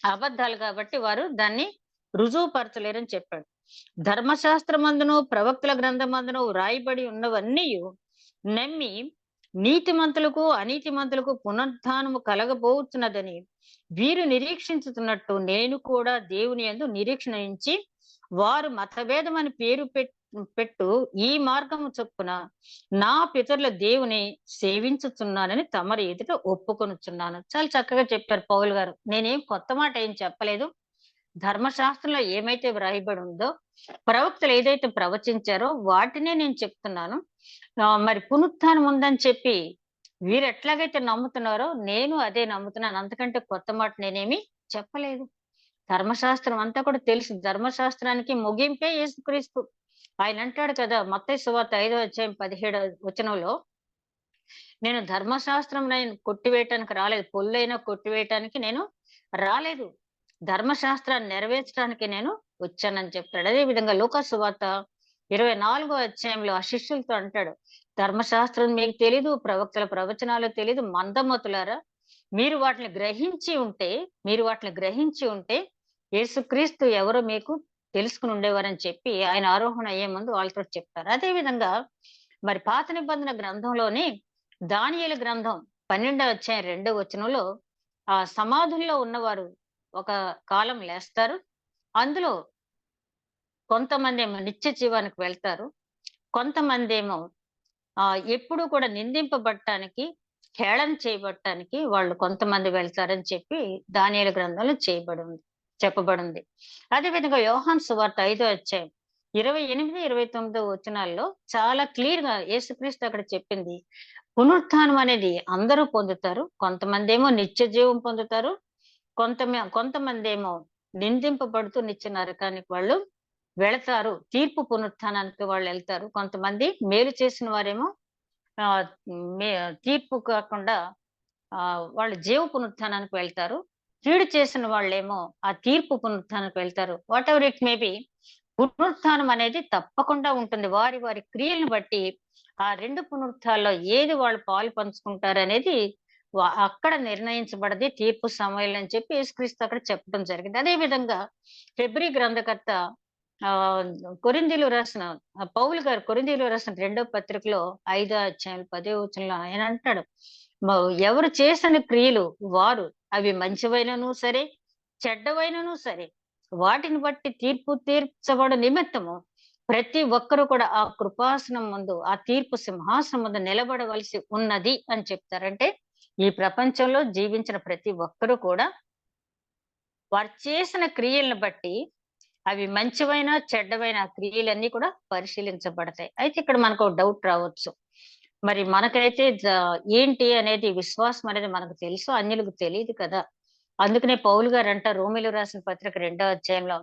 అబద్ధాలు కాబట్టి వారు దాన్ని రుజువుపరచలేరని చెప్పాడు. ధర్మశాస్త్రమందును ప్రవక్తల గ్రంథమందును వ్రాయబడి ఉన్నవన్నీ నమ్మి నీతిమంతులకు అనీతిమంతులకు పునరుత్థానము కలగబోతున్నదని వీరు నిరీక్షించుతున్నట్టు నేను కూడా దేవుని యందు నిరీక్షణ ఉంచి వారు మతభేదం అని పేరు పెట్టు ఈ మార్గము చొప్పున నా పితరుల దేవుని సేవించుతున్నానని తమరి ఎదుట ఒప్పుకొనుచున్నాను. చాలా చక్కగా చెప్పారు పౌలు గారు. నేనేం కొత్త మాట ఏం చెప్పలేదు. ధర్మశాస్త్రంలో ఏమైతే వ్రాయబడి ఉందో, ప్రవక్తలు ఏదైతే ప్రవచించారో వాటినే నేను చెప్తున్నాను. మరి పునరుత్థానం ఉందని చెప్పి వీరు ఎట్లాగైతే నమ్ముతున్నారో నేను అదే నమ్ముతున్నాను. అంతకంటే కొత్త మాట నేనేమి చెప్పలేదు. ధర్మశాస్త్రం అంతా కూడా తెలుసు. ధర్మశాస్త్రానికి ముగింపే యేసుక్రీస్తు. ఆయన అంటాడు కదా, మత్తయి సువార్త 5వ అధ్యాయం 17వ వచనంలో, నేను ధర్మశాస్త్రం నేను కొట్టివేయటానికి రాలేదు, పొల్లైనా కొట్టివేయటానికి నేను రాలేదు, ధర్మశాస్త్రాన్ని నెరవేర్చడానికి నేను వచ్చానని చెప్తాడు. అదే విధంగా లూకా సువార్త 24వ అధ్యాయంలో ఆ శిష్యులతో అంటాడు, ధర్మశాస్త్రం మీకు తెలీదు, ప్రవక్తల ప్రవచనాలు తెలీదు, మందమతులారా, మీరు వాటిని గ్రహించి ఉంటే యేసుక్రీస్తు ఎవరో మీకు తెలుసుకుని ఉండేవారని చెప్పి ఆయన ఆరోహణ అయ్యే ముందు వాళ్ళతో చెప్తారు. అదే విధంగా మరి పాత నిబంధన గ్రంథంలోని దానియేలు గ్రంథం 12వ అధ్యాయం 2వ వచనంలో ఆ సమాధుల్లో ఉన్నవారు ఒక కాలం లేస్తారు. అందులో కొంతమందేమో నిత్య జీవానికి వెళ్తారు. కొంతమందేమో ఎప్పుడూ కూడా నిందింపబడటానికి, హేళన చేయబడటానికి వాళ్ళు కొంతమంది వెళ్తారని చెప్పి దానియేలు గ్రంథంలో చెప్పబడింది. అదేవిధంగా యోహాను సువార్త 5వ అధ్యాయం 28, 29 వచనాల్లో చాలా క్లియర్ గా యేసుక్రీస్తు అక్కడ చెప్పింది. పునరుత్థానం అనేది అందరూ పొందుతారు. కొంతమందేమో నిత్య జీవం పొందుతారు. కొంతమందేమో నిందింపబడుతూ నిత్య నరకానికి వాళ్ళు వెళతారు. తీర్పు పునరుత్థానానికి వాళ్ళు వెళ్తారు. కొంతమంది మేలు చేసిన వారేమో మే తీర్పు కాకుండా వాళ్ళు జీవ పునరుత్థానానికి వెళ్తారు. కీడు చేసిన వాళ్ళేమో ఆ తీర్పు పునరుత్థానానికి వెళ్తారు. Whatever it may be, పునరుత్థానం అనేది తప్పకుండా ఉంటుంది. వారి వారి క్రియలను బట్టి ఆ 2 పునరుత్థాల్లో ఏది వాళ్ళు పాలు పంచుకుంటారు అనేది అక్కడ నిర్ణయించబడది తీర్పు సమయంలో అని చెప్పి యేసుక్రీస్తు అక్కడ చెప్పడం జరిగింది. అదే విధంగా హెబ్రీ గ్రంథకర్త పౌలు గారు కొరింథీయులకు రాసిన 2వ పత్రికలో 5వ అధ్యాయం 10వ వచనంలో ఆయన అంటాడు, ఎవరు చేసిన క్రియలు వారు అవి మంచివైనను సరే చెడ్డవైనను సరే వాటిని బట్టి తీర్చబడు నిమిత్తము ప్రతి ఒక్కరు కూడా ఆ కృపాసనం ముందు, ఆ తీర్పు సింహాసనం ముందు నిలబడవలసి ఉన్నది అని చెప్తారంటే ఈ ప్రపంచంలో జీవించిన ప్రతి ఒక్కరూ కూడా వారు చేసిన క్రియలను బట్టి అవి మంచివైన చెడ్డవైన క్రియలన్నీ కూడా పరిశీలించబడతాయి. అయితే ఇక్కడ మనకు డౌట్ రావచ్చు. మరి మనకైతే ఏంటి అనేది విశ్వాసం అనేది మనకు తెలుసు, అన్యులకు తెలియదు కదా. అందుకనే పౌలు గారు అంట రోమీయులకు రాసిన పత్రిక 2వ అధ్యాయంలో,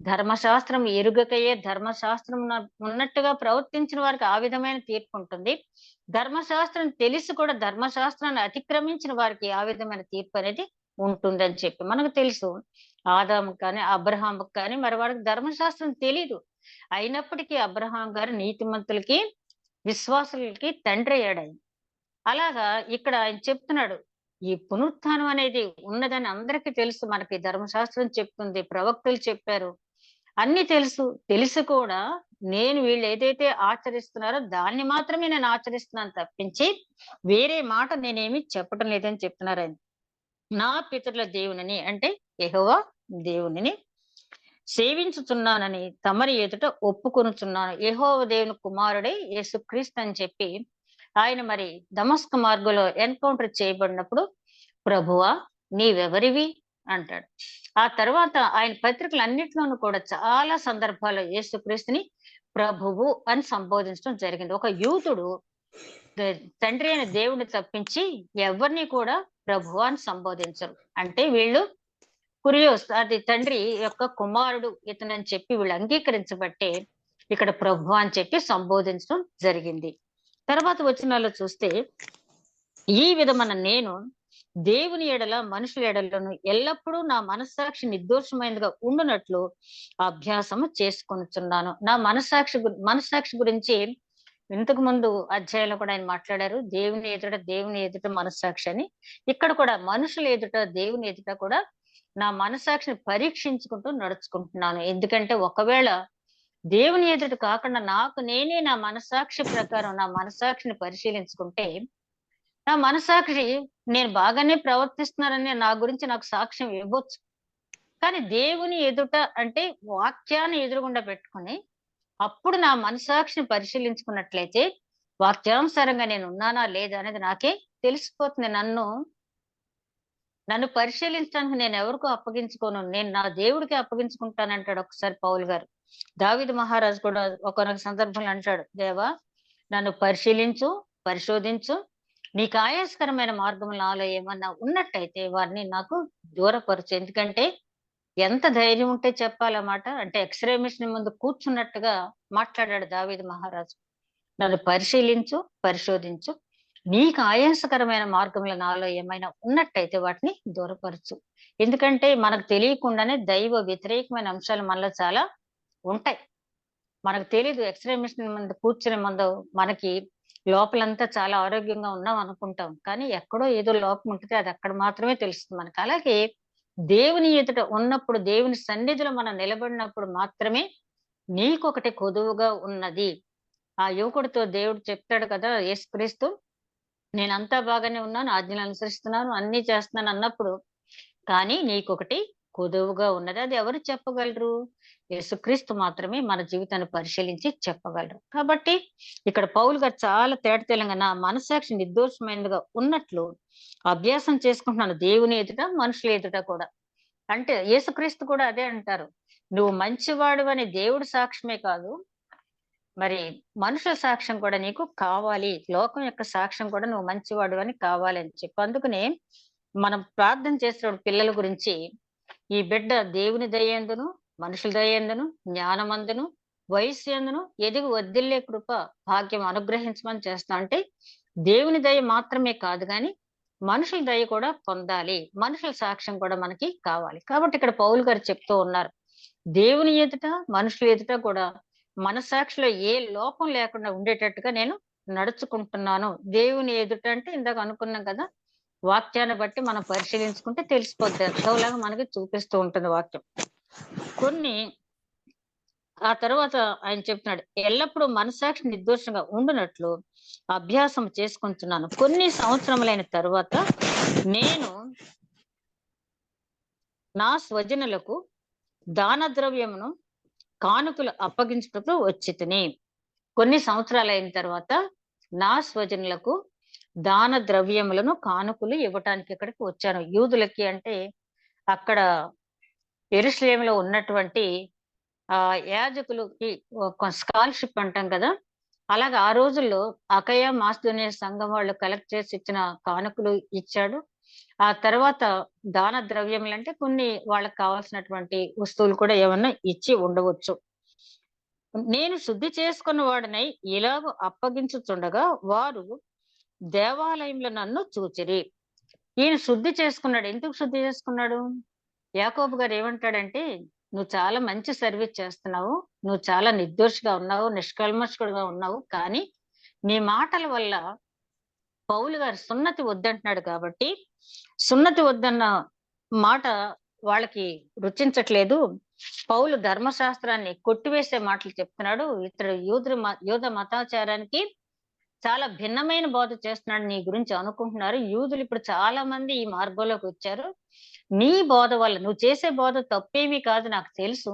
ధర్మశాస్త్రం ఎరుగకయే ధర్మశాస్త్రం ఉన్నట్టుగా ప్రవర్తించిన వారికి ఆ విధమైన తీర్పు ఉంటుంది. ధర్మశాస్త్రం తెలిసి కూడా ధర్మశాస్త్రాన్ని అతిక్రమించిన వారికి ఆ విధమైన తీర్పు అనేది ఉంటుందని చెప్పి మనకు తెలుసు. ఆదాముకు కానీ అబ్రహాముకు కానీ మరి వారికి ధర్మశాస్త్రం తెలీదు. అయినప్పటికీ అబ్రహాం గారు నీతిమంతులకి విశ్వాసులకి తండ్రి అయ్యాడు ఆయన. అలాగా ఇక్కడ ఆయన చెప్తున్నాడు, ఈ పునరుత్థానం అనేది ఉన్నదని అందరికీ తెలుసు. మనకి ధర్మశాస్త్రం చెప్తుంది, ప్రవక్తలు చెప్పారు, అన్ని తెలిసి కూడా నేను వీళ్ళు ఏదైతే ఆచరిస్తున్నారో దాన్ని మాత్రమే నేను ఆచరిస్తున్నాను తప్పించి వేరే మాట నేనేమి చెప్పడం లేదని చెప్తున్నారు ఆయన. నా పితరుల దేవునిని అంటే యెహోవా దేవునిని సేవించుచున్నానని తమరి ఎదుట ఒప్పుకొనుచున్నాను. యెహోవా దేవుని కుమారుడే యేసుక్రీస్తు అని చెప్పి ఆయన మరి దమస్కు మార్గంలో ఎన్కౌంటర్ చేయబడినప్పుడు ప్రభువా నీవెవరివి అంటాడు. ఆ తర్వాత ఆయన పత్రికలు అన్నిట్లోనూ కూడా చాలా సందర్భాల్లో యేసుక్రీస్తుని ప్రభువు అని సంబోధించడం జరిగింది. ఒక యూదుడు తండ్రి అయిన దేవుడిని తప్పించి ఎవరిని కూడా ప్రభువు అని సంబోధించరు. అంటే వీళ్ళు కురియోస్ అది తండ్రి యొక్క కుమారుడు ఇతనని చెప్పి వీళ్ళు అంగీకరించబట్టే ఇక్కడ ప్రభు అని చెప్పి సంబోధించడం జరిగింది. తర్వాత వచనాల్లో చూస్తే, ఈ విధమైన నేను దేవుని ఎడల మనుషుల ఎడలను ఎల్లప్పుడూ నా మనస్సాక్షి నిర్దోషమైనదిగా ఉండునట్లు అభ్యాసము చేసుకొనుచున్నాను. నా మనస్సాక్షి గురించి ఇంతకు ముందు అధ్యాయంలో కూడా ఆయన మాట్లాడారు. దేవుని ఎదుట మనస్సాక్షి అని. ఇక్కడ కూడా మనుషుల ఎదుట దేవుని ఎదుట కూడా నా మనస్సాక్షిని పరీక్షించుకుంటూ నడుచుకుంటున్నాను. ఎందుకంటే ఒకవేళ దేవుని ఎదుట కాకుండా నాకు నేనే నా మనస్సాక్షి ప్రకారం నా మనస్సాక్షిని పరిశీలించుకుంటే, నా మనస్సాక్షి నేను బాగానే ప్రవర్తిస్తున్నానని నా గురించి నాకు సాక్ష్యం ఇవ్వచ్చు. కానీ దేవుని ఎదుట అంటే వాక్యాన్ని ఎదురుగుండా పెట్టుకుని అప్పుడు నా మనస్సాక్షిని పరిశీలించుకున్నట్లయితే వాక్యానుసారంగా నేను ఉన్నానా లేదా అనేది నాకే తెలిసిపోతుంది. నన్ను పరిశీలించడానికి నేను ఎవరికో అప్పగించుకోను, నేను నా దేవుడికి అప్పగించుకుంటానంటాడు ఒకసారి పౌలు గారు. దావీదు మహారాజు కూడా ఒకనొక సందర్భంలో అంటాడు, దేవా నన్ను పరిశోధించు, నీకు ఆయాస్కరమైన మార్గం నాలో ఏమన్నా ఉన్నట్టయితే వారిని నాకు దూరపరచు. ఎందుకంటే ఎంత ధైర్యం ఉంటే చెప్పాలన్నమాట. అంటే ఎక్స్రే మిషన్ ముందు కూర్చున్నట్టుగా మాట్లాడాడు దావీదు మహారాజు. నన్ను పరిశోధించు, నీకు ఆయాసకరమైన మార్గంలో నాలో ఏమైనా ఉన్నట్టయితే వాటిని దూరపరచు. ఎందుకంటే మనకు తెలియకుండానే దైవ వ్యతిరేకమైన అంశాలు మనలో చాలా ఉంటాయి. మనకు తెలీదు. ఎక్స్రే మిషన్ ముందు కూర్చునే ముందు మనకి లోపలంతా చాలా ఆరోగ్యంగా ఉన్నాం అనుకుంటాం, కానీ ఎక్కడో ఏదో లోపం ఉంటుంది, అది అక్కడ మాత్రమే తెలుస్తుంది మనకు. అలాగే దేవుని ఎదుట ఉన్నప్పుడు, దేవుని సన్నిధిలో మనం నిలబడినప్పుడు మాత్రమే నీకొకటి కొదువుగా ఉన్నది, ఆ యువకుడితో దేవుడు చెప్తాడు కదా యేసుక్రీస్తు, నేనంతా బాగానే ఉన్నాను, ఆజ్ఞలు అనుసరిస్తున్నాను, అన్నీ చేస్తున్నాను అన్నప్పుడు, కానీ నీకొకటి కొదువుగా ఉన్నది. అది ఎవరు చెప్పగలరు? యేసుక్రీస్తు మాత్రమే మన జీవితాన్ని పరిశీలించి చెప్పగలరు. కాబట్టి ఇక్కడ పౌలు గారు చాలా తేటతెల్లంగా నా మనస్సాక్షి నిర్దోషమైనదిగా ఉన్నట్లు అభ్యాసం చేసుకుంటున్నాను దేవుని ఎదుట, మనుషుల ఎదుట కూడా. అంటే యేసుక్రీస్తు కూడా అదే అంటారు. నువ్వు మంచివాడివని దేవుడి సాక్ష్యమే కాదు, మరి మనుషుల సాక్ష్యం కూడా నీకు కావాలి. లోకం యొక్క సాక్ష్యం కూడా నువ్వు మంచివాడివని కావాలి అని చెప్పి. అందుకనే మనం ప్రార్థన చేసేటప్పుడు పిల్లల గురించి, ఈ బిడ్డ దేవుని దయందును, మనుషుల దయందును, జ్ఞానమందును, వయస్సు యందును ఎదిగి వర్ధిల్లే కృప, భాగ్యం అనుగ్రహించమని చేస్తా. అంటే దేవుని దయ మాత్రమే కాదు గాని, మనుషుల దయ కూడా పొందాలి. మనుషుల సాక్ష్యం కూడా మనకి కావాలి. కాబట్టి ఇక్కడ పౌలు గారు చెప్తూ ఉన్నారు. దేవుని ఎదుట, మనుషుల ఎదుట కూడా మనస్సాక్షిలో ఏ లోపం లేకుండా ఉండేటట్టుగా నేను నడుచుకుంటున్నాను. దేవుని ఎదుట అంటే ఇందాక అనుకున్నాం కదా! వాక్యాన్ని బట్టి మనం పరిశీలించుకుంటే తెలిసిపోద్ది. ఎంతోలాగా మనకి చూపిస్తూ ఉంటుంది వాక్యం. కొన్ని ఆ తర్వాత ఆయన చెప్తున్నాడు, ఎల్లప్పుడూ మనస్సాక్షి నిర్దోషంగా ఉండునట్లు అభ్యాసం చేసుకుంటున్నాను. కొన్ని సంవత్సరములైన తరువాత నేను నా స్వజనులకు దాన ద్రవ్యమును కానుకలు అప్పగించుటకు వచ్చితిని. కొన్ని సంవత్సరాలైన తర్వాత నా స్వజనులకు దాన ద్రవ్యములను కానుకలు ఇవ్వటానికి ఇక్కడికి వచ్చాను. యూదులకి అంటే అక్కడ యెరూషలేములో ఉన్నటువంటి యాజకులకి ఒక స్కాలర్‌షిప్ అంటాం కదా! అలాగా ఆ రోజుల్లో అకయ, మాసిదోనియ సంఘం వాళ్ళు కలెక్ట్ చేసి ఇచ్చిన కానుకలు ఇచ్చాడు. ఆ తర్వాత దాన ద్రవ్యములంటే కొన్ని వాళ్ళకి కావాల్సినటువంటి వస్తువులు కూడా ఏమన్నా ఇచ్చి ఉండవచ్చు. నేను శుద్ధి చేసుకున్న వాడినై ఇలాగ అప్పగించుచుండగా వారు దేవాలయంలో నన్ను చూచిరి. ఈయన శుద్ధి చేసుకున్నాడు. ఎందుకు శుద్ధి చేసుకున్నాడు? యాకోబు గారు ఏమంటాడంటే, నువ్వు చాలా మంచి సర్వీస్ చేస్తున్నావు. నువ్వు చాలా నిర్దోషిగా ఉన్నావు, నిష్కల్మషుడుగా ఉన్నావు. కానీ నీ మాటల వల్ల పౌలు గారు సున్నతి వద్దంటున్నాడు కాబట్టి, సున్నతి వద్దన్న మాట వాళ్ళకి రుచించట్లేదు. పౌలు ధర్మశాస్త్రాన్ని కొట్టివేసే మాటలు చెప్తున్నాడు. ఇతడు యూద మతాచారానికి చాలా భిన్నమైన బోధ చేస్తున్నాడు నీ గురించి అనుకుంటున్నారు. యూదులు ఇప్పుడు చాలా మంది ఈ మార్గంలోకి వచ్చారు. నీ బోధ వల్ల నువ్వు చేసే బోధ తప్పేమీ కాదు నాకు తెలుసు.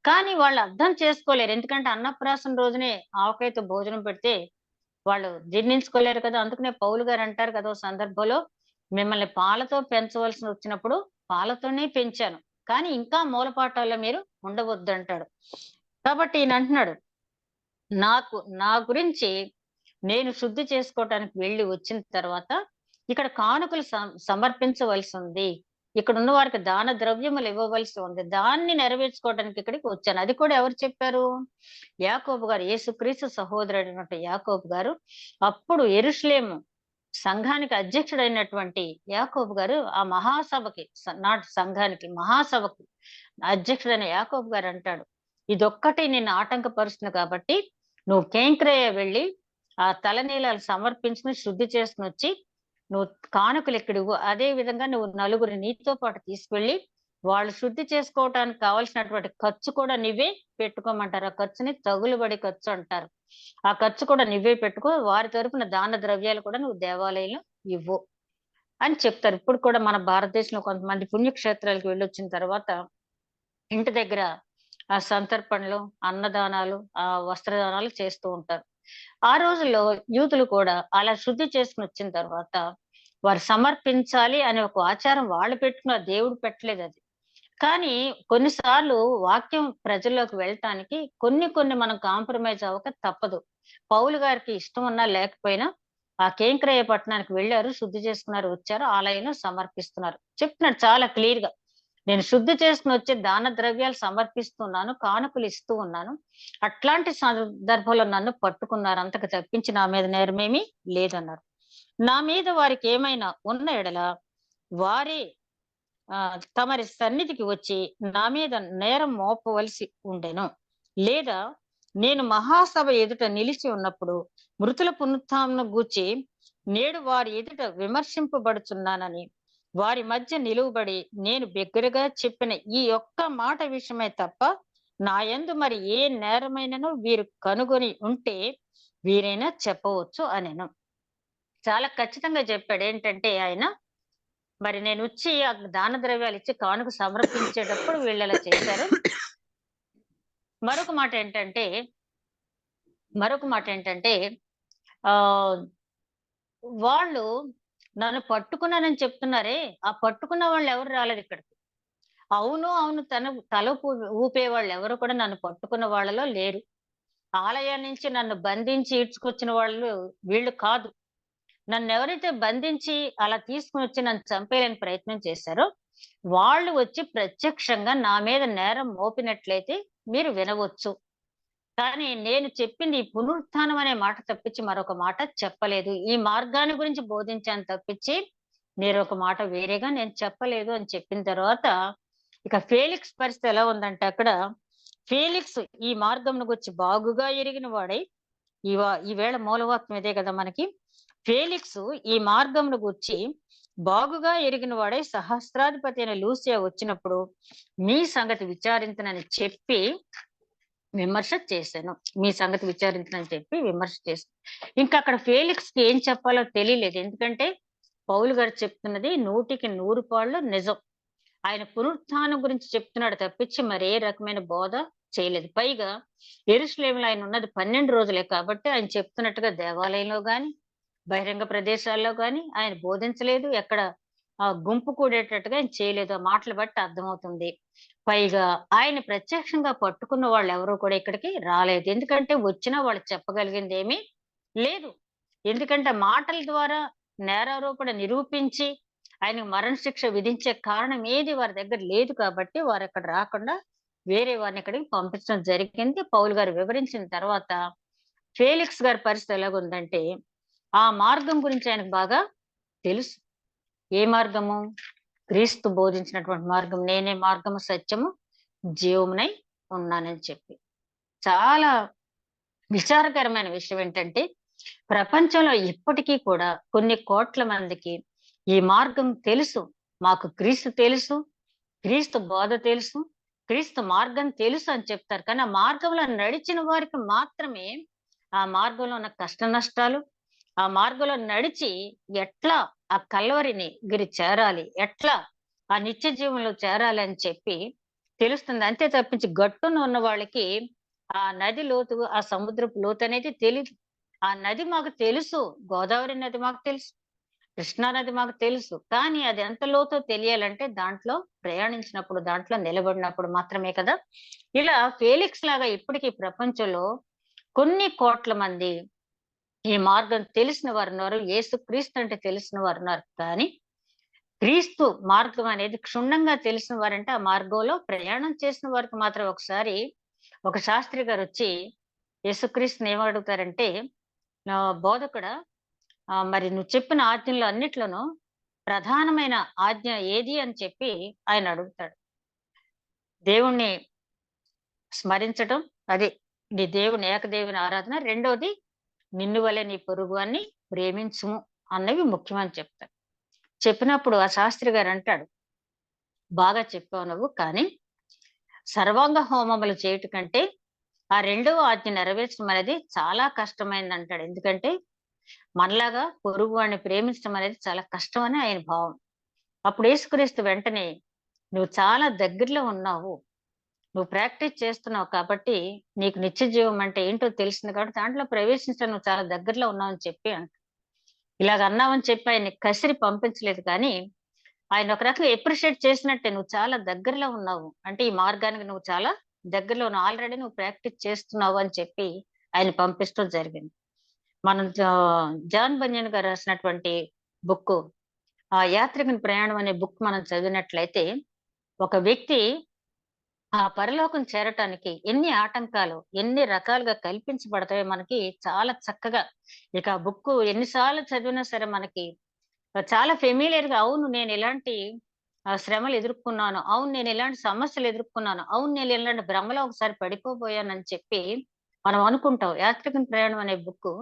కానీ వాళ్ళు అర్థం చేసుకోలేరు. ఎందుకంటే అన్నప్రాసన రోజునే ఆవకాయతో భోజనం పెడితే వాళ్ళు జీర్ణించుకోలేరు కదా! అందుకనే పౌలు గారు అంటారు కదా! ఓ సందర్భంలో, మిమ్మల్ని పాలతో పెంచవలసి వచ్చినప్పుడు పాలతోనే పెంచాను. కానీ ఇంకా మూలపాఠాల్లో మీరు ఉండవద్దంటాడు. కాబట్టి ఈయన అంటున్నాడు, నా గురించి నేను శుద్ధి చేసుకోవటానికి వెళ్లి వచ్చిన తర్వాత ఇక్కడ కానుకలు సమర్పించవలసి ఉంది. ఇక్కడ ఉన్న వారికి దాన ద్రవ్యములు ఇవ్వవలసి ఉంది. దాన్ని నెరవేర్చుకోవడానికి ఇక్కడికి వచ్చాను. అది కూడా ఎవరు చెప్పారు? యాకోబు గారు, యేసుక్రీస్తు సహోదరుడైనటువంటి యాకోబు గారు. అప్పుడు యెరూషలేము సంఘానికి అధ్యక్షుడైనటువంటి యాకోబు గారు ఆ మహాసభకి నాటి సంఘానికి మహాసభకు అధ్యక్షుడైన యాకోబు గారు అంటాడు, ఇదొక్కటి నిన్ను ఆటంకపరుస్తుంది కాబట్టి నువ్వు కేంక్రేయ వెళ్ళి ఆ తలనీలాలు సమర్పించుకుని శుద్ధి చేసుకుని వచ్చి నువ్వు కానుకలు ఎక్కడివు. అదే విధంగా నువ్వు నలుగురు నీతో పాటు తీసుకెళ్ళి వాళ్ళు శుద్ధి చేసుకోవటానికి కావాల్సినటువంటి ఖర్చు కూడా నువ్వే పెట్టుకోమంటారు. ఆ ఖర్చుని తగులుబడి ఖర్చు అంటారు. ఆ ఖర్చు కూడా నువ్వే పెట్టుకో. వారి తరపున దాన ద్రవ్యాలు కూడా నువ్వు దేవాలయంలో ఇవ్వు అని చెప్తారు. ఇప్పుడు కూడా మన భారతదేశంలో కొంతమంది పుణ్యక్షేత్రాలకు వెళ్ళొచ్చిన తర్వాత ఇంటి దగ్గర ఆ సంతర్పణలు, అన్నదానాలు, వస్త్రదానాలు చేస్తూ ఉంటారు. ఆ రోజుల్లో యూదులు కూడా అలా శుద్ధి చేసుకుని వచ్చిన తర్వాత వారు సమర్పించాలి అనే ఒక ఆచారం వాళ్ళు పెట్టుకున్న, దేవుడు పెట్టలేదు అది. కానీ కొన్నిసార్లు వాక్యం ప్రజల్లోకి వెళ్ళటానికి కొన్ని మనం కాంప్రమైజ్ అవ్వక తప్పదు. పౌలు గారికి ఇష్టం ఉన్నా లేకపోయినా ఆ కేంక్రేయ పట్టణానికి వెళ్ళారు, శుద్ధి చేసుకున్నారు, వచ్చారు, ఆలయంలో సమర్పిస్తున్నారు. చెప్తున్నాడు చాలా క్లియర్ గా, నేను శుద్ధి చేసుకుని వచ్చే దాన ద్రవ్యాలు సమర్పిస్తున్నాను, కానుకలు ఇస్తూ ఉన్నాను. అట్లాంటి సందర్భంలో నన్ను పట్టుకున్నారు, అంతకు తప్పించి నా మీద నేరమేమీ లేదన్నారు. నా మీద వారికి ఏమైనా ఉన్న ఎడల వారే తమరి సన్నిధికి వచ్చి నా మీద నేరం మోపవలసి ఉండెను. లేదా నేను మహాసభ ఎదుట నిలిచి ఉన్నప్పుడు మృతుల పునరుత్థానం గూర్చి నేడు వారి ఎదుట విమర్శింపబడుచున్నానని వారి మధ్య నిలువబడి నేను బిగ్గరగా చెప్పిన ఈ ఒక్క మాట విషయమే తప్ప నా యందు మరి ఏ నేరమైనను వీరు కనుగొని ఉంటే వీరైనా చెప్పవచ్చు అనెను. చాలా ఖచ్చితంగా చెప్పాడు. ఏంటంటే ఆయన, మరి నేనొచ్చి ఆ దాన ద్రవ్యాలిచ్చి కానుక సమర్పించేటప్పుడు వీళ్ళలా చేశారు. మరొక మాట ఏంటంటే, మరొక మాట ఏంటంటే ఆహ్, వాళ్ళు నన్ను పట్టుకున్నానని చెప్తున్నారే, ఆ పట్టుకున్న వాళ్ళెవరు రాలేదిక్కడికి. అవును, అవును తల ఊపేవాళ్ళెవరు కూడా నన్ను పట్టుకున్న వాళ్ళలో లేరు. ఆలయం నుంచి నన్ను బంధించి ఈడ్చుకొచ్చిన వాళ్ళు వీళ్ళు కాదు. నన్నెవరైతే బంధించి అలా తీసుకొనొచ్చి నన్ను చంపేయాలని ప్రయత్నం చేశారో, వాళ్ళు వచ్చి ప్రత్యక్షంగా నా మీద నేరం మోపినట్లయితే మీరు వినవచ్చు. కానీ నేను చెప్పింది ఈ పునరుత్థానం అనే మాట తప్పించి మరొక మాట చెప్పలేదు. ఈ మార్గాన్ని గురించి బోధించాను తప్పించి, వేరొక మాట వేరేగా నేను చెప్పలేదు అని చెప్పిన తర్వాత, ఇక ఫేలిక్స్ పరిస్థితి ఎలా ఉందంటే అక్కడ, ఫేలిక్స్ ఈ మార్గమును గూర్చి బాగుగా ఎరిగిన వాడై, ఈవేళ మూలవాక్యం ఇదే కదా మనకి. ఫేలిక్సు ఈ మార్గమును గూర్చి బాగుగా ఎరిగిన వాడై సహస్రాధిపతి అయిన లూసియా వచ్చినప్పుడు మీ సంగతి విచారించనని చెప్పి విమర్శ చేశాను. మీ సంగతి విచారించనని చెప్పి విమర్శ చేశాను. ఇంకా అక్కడ ఫేలిక్స్‌కి ఏం చెప్పాలో తెలియలేదు. ఎందుకంటే పౌలు గారు చెప్తున్నది 100కి 100 పాళ్ళు నిజం. ఆయన పునరుత్థానం గురించి చెప్తున్నాడు తప్పించి మరే రకమైన బోధ చేయలేదు. పైగా యెరూషలేములో ఆయన ఉన్నది 12 రోజులే కాబట్టి ఆయన చెప్తున్నట్టుగా దేవాలయంలో గాని, బహిరంగ ప్రదేశాల్లో గాని ఆయన బోధించలేదు. ఎక్కడ గుంపు కూడేటట్టుగా ఆయన చేయలేదు. ఆ మాటలు బట్టి అర్థమవుతుంది. పైగా ఆయన ప్రత్యక్షంగా పట్టుకున్న వాళ్ళెవరు కూడా ఇక్కడికి రాలేదు. ఎందుకంటే వచ్చినా వాళ్ళు చెప్పగలిగిందేమీ లేదు. ఎందుకంటే మాటల ద్వారా నేరారోపణ నిరూపించి ఆయనకు మరణశిక్ష విధించే కారణం ఏది వారి దగ్గర లేదు కాబట్టి వారక్కడ రాకుండా వేరే వారిని ఇక్కడికి పంపించడం జరిగింది. పౌలు గారు వివరించిన తర్వాత ఫేలిక్స్ గారి పరిస్థితి ఎలాగుందంటే, ఆ మార్గం గురించి ఆయనకు బాగా తెలుసు. ఏ మార్గము? క్రీస్తు బోధించినటువంటి మార్గం. నేనే మార్గము, సత్యము, జీవమునై ఉన్నానని చెప్పి. చాలా విచారకరమైన విషయం ఏంటంటే, ప్రపంచంలో ఇప్పటికీ కూడా కొన్ని కోట్ల మందికి ఈ మార్గం తెలుసు. మాకు క్రీస్తు తెలుసు, క్రీస్తు బోధ తెలుసు, క్రీస్తు మార్గం తెలుసు అని చెప్తారు. కానీ ఆ మార్గంలో నడిచిన వారికి మాత్రమే ఆ మార్గంలో ఉన్న కష్ట నష్టాలు, ఆ మార్గంలో నడిచి ఎట్లా ఆ కల్వరిని గిరి చేరాలి, ఎట్లా ఆ నిత్య జీవంలో చేరాలి అని చెప్పి తెలుస్తుంది. అంతే తప్పించి గట్టున ఉన్న వాళ్ళకి ఆ నది లోతు, ఆ సముద్రపు లోతు అనేది తెలీదు. ఆ నది మాకు తెలుసు. గోదావరి నది మాకు తెలుసు. కృష్ణా నది మాకు తెలుసు. కానీ అది ఎంత లోతో తెలియాలంటే దాంట్లో ప్రయాణించినప్పుడు, దాంట్లో నిలబడినప్పుడు మాత్రమే కదా! ఇలా ఫేలిక్స్ లాగా ఇప్పటికి ప్రపంచంలో కొన్ని కోట్ల మంది ఈ మార్గం తెలిసిన వారున్నారు. యేసుక్రీస్తు అంటే తెలిసిన వారున్నారు. కానీ క్రీస్తు మార్గం అనేది క్షుణ్ణంగా తెలిసిన వారంటే ఆ మార్గంలో ప్రయాణం చేసిన వారికి మాత్రం ఒకసారి ఒక శాస్త్రి గారొచ్చి యేసుక్రీస్తుని ఏమడుగుతారంటే, బోధకుడా, మరి నువ్వు చెప్పిన ఆజ్ఞల్లో అన్నిట్లోనూ ప్రధానమైన ఆజ్ఞ ఏది అని చెప్పి ఆయన అడుగుతాడు. దేవుణ్ణి స్మరించటం, అదే నీ దేవుని ఏకదేవుని ఆరాధన. రెండోది నిన్ను వలె నీ పొరుగువాన్ని ప్రేమించుము అన్నవి ముఖ్యమని చెప్తాడు. చెప్పినప్పుడు ఆ శాస్త్రి గారు అంటాడు, బాగా చెప్పావు నువ్వు, కానీ సర్వాంగ హోమములు చేయుట కంటే ఆ రెండవ ఆజ్ఞ నెరవేర్చడం అనేది చాలా కష్టమైందంటాడు. ఎందుకంటే మనలాగా పొరుగు వాడిని ప్రేమించడం అనేది చాలా కష్టం అని ఆయన భావం. అప్పుడు యేసుక్రీస్తు వెంటనే, నువ్వు చాలా దగ్గరలో ఉన్నావు. నువ్వు ప్రాక్టీస్ చేస్తున్నావు కాబట్టి నీకు నిత్య జీవం అంటే ఏంటో తెలిసింది కాబట్టి దాంట్లో ప్రవేశించడం నువ్వు చాలా దగ్గరలో ఉన్నావని చెప్పి ఇలాగ అన్నావని చెప్పి ఆయన్ని కసిరి పంపించలేదు. కానీ ఆయన ఒక రకంగా అప్రిషియేట్ చేసినట్టే, నువ్వు చాలా దగ్గరలో ఉన్నావు. అంటే ఈ మార్గానికి నువ్వు చాలా దగ్గరలో ఉన్నావు. ఆల్రెడీ నువ్వు ప్రాక్టీస్ చేస్తున్నావు అని చెప్పి ఆయన పంపించడం జరిగింది. మనం జాన్ బన్యన్ గారు రాసినటువంటి బుక్కు యాత్రికుని ప్రయాణం అనే బుక్ మనం చదివినట్లయితే, ఒక వ్యక్తి ఆ పరలోకం చేరటానికి ఎన్ని ఆటంకాలు, ఎన్ని రకాలుగా కల్పించబడతాయో మనకి చాలా చక్కగా, ఇక ఆ బుక్కు ఎన్నిసార్లు చదివినా సరే మనకి చాలా ఫెమిలియర్‌గా, అవును నేను ఇలాంటి శ్రమలు ఎదుర్కొన్నాను. అవును నేను ఇలాంటి సమస్యలు ఎదుర్కొన్నాను. అవును నేను ఇలాంటి భ్రమలో ఒకసారి పడిపోబోయానని చెప్పి మనం అనుకుంటాం. యాత్రికుని ప్రయాణం అనే బుక్కు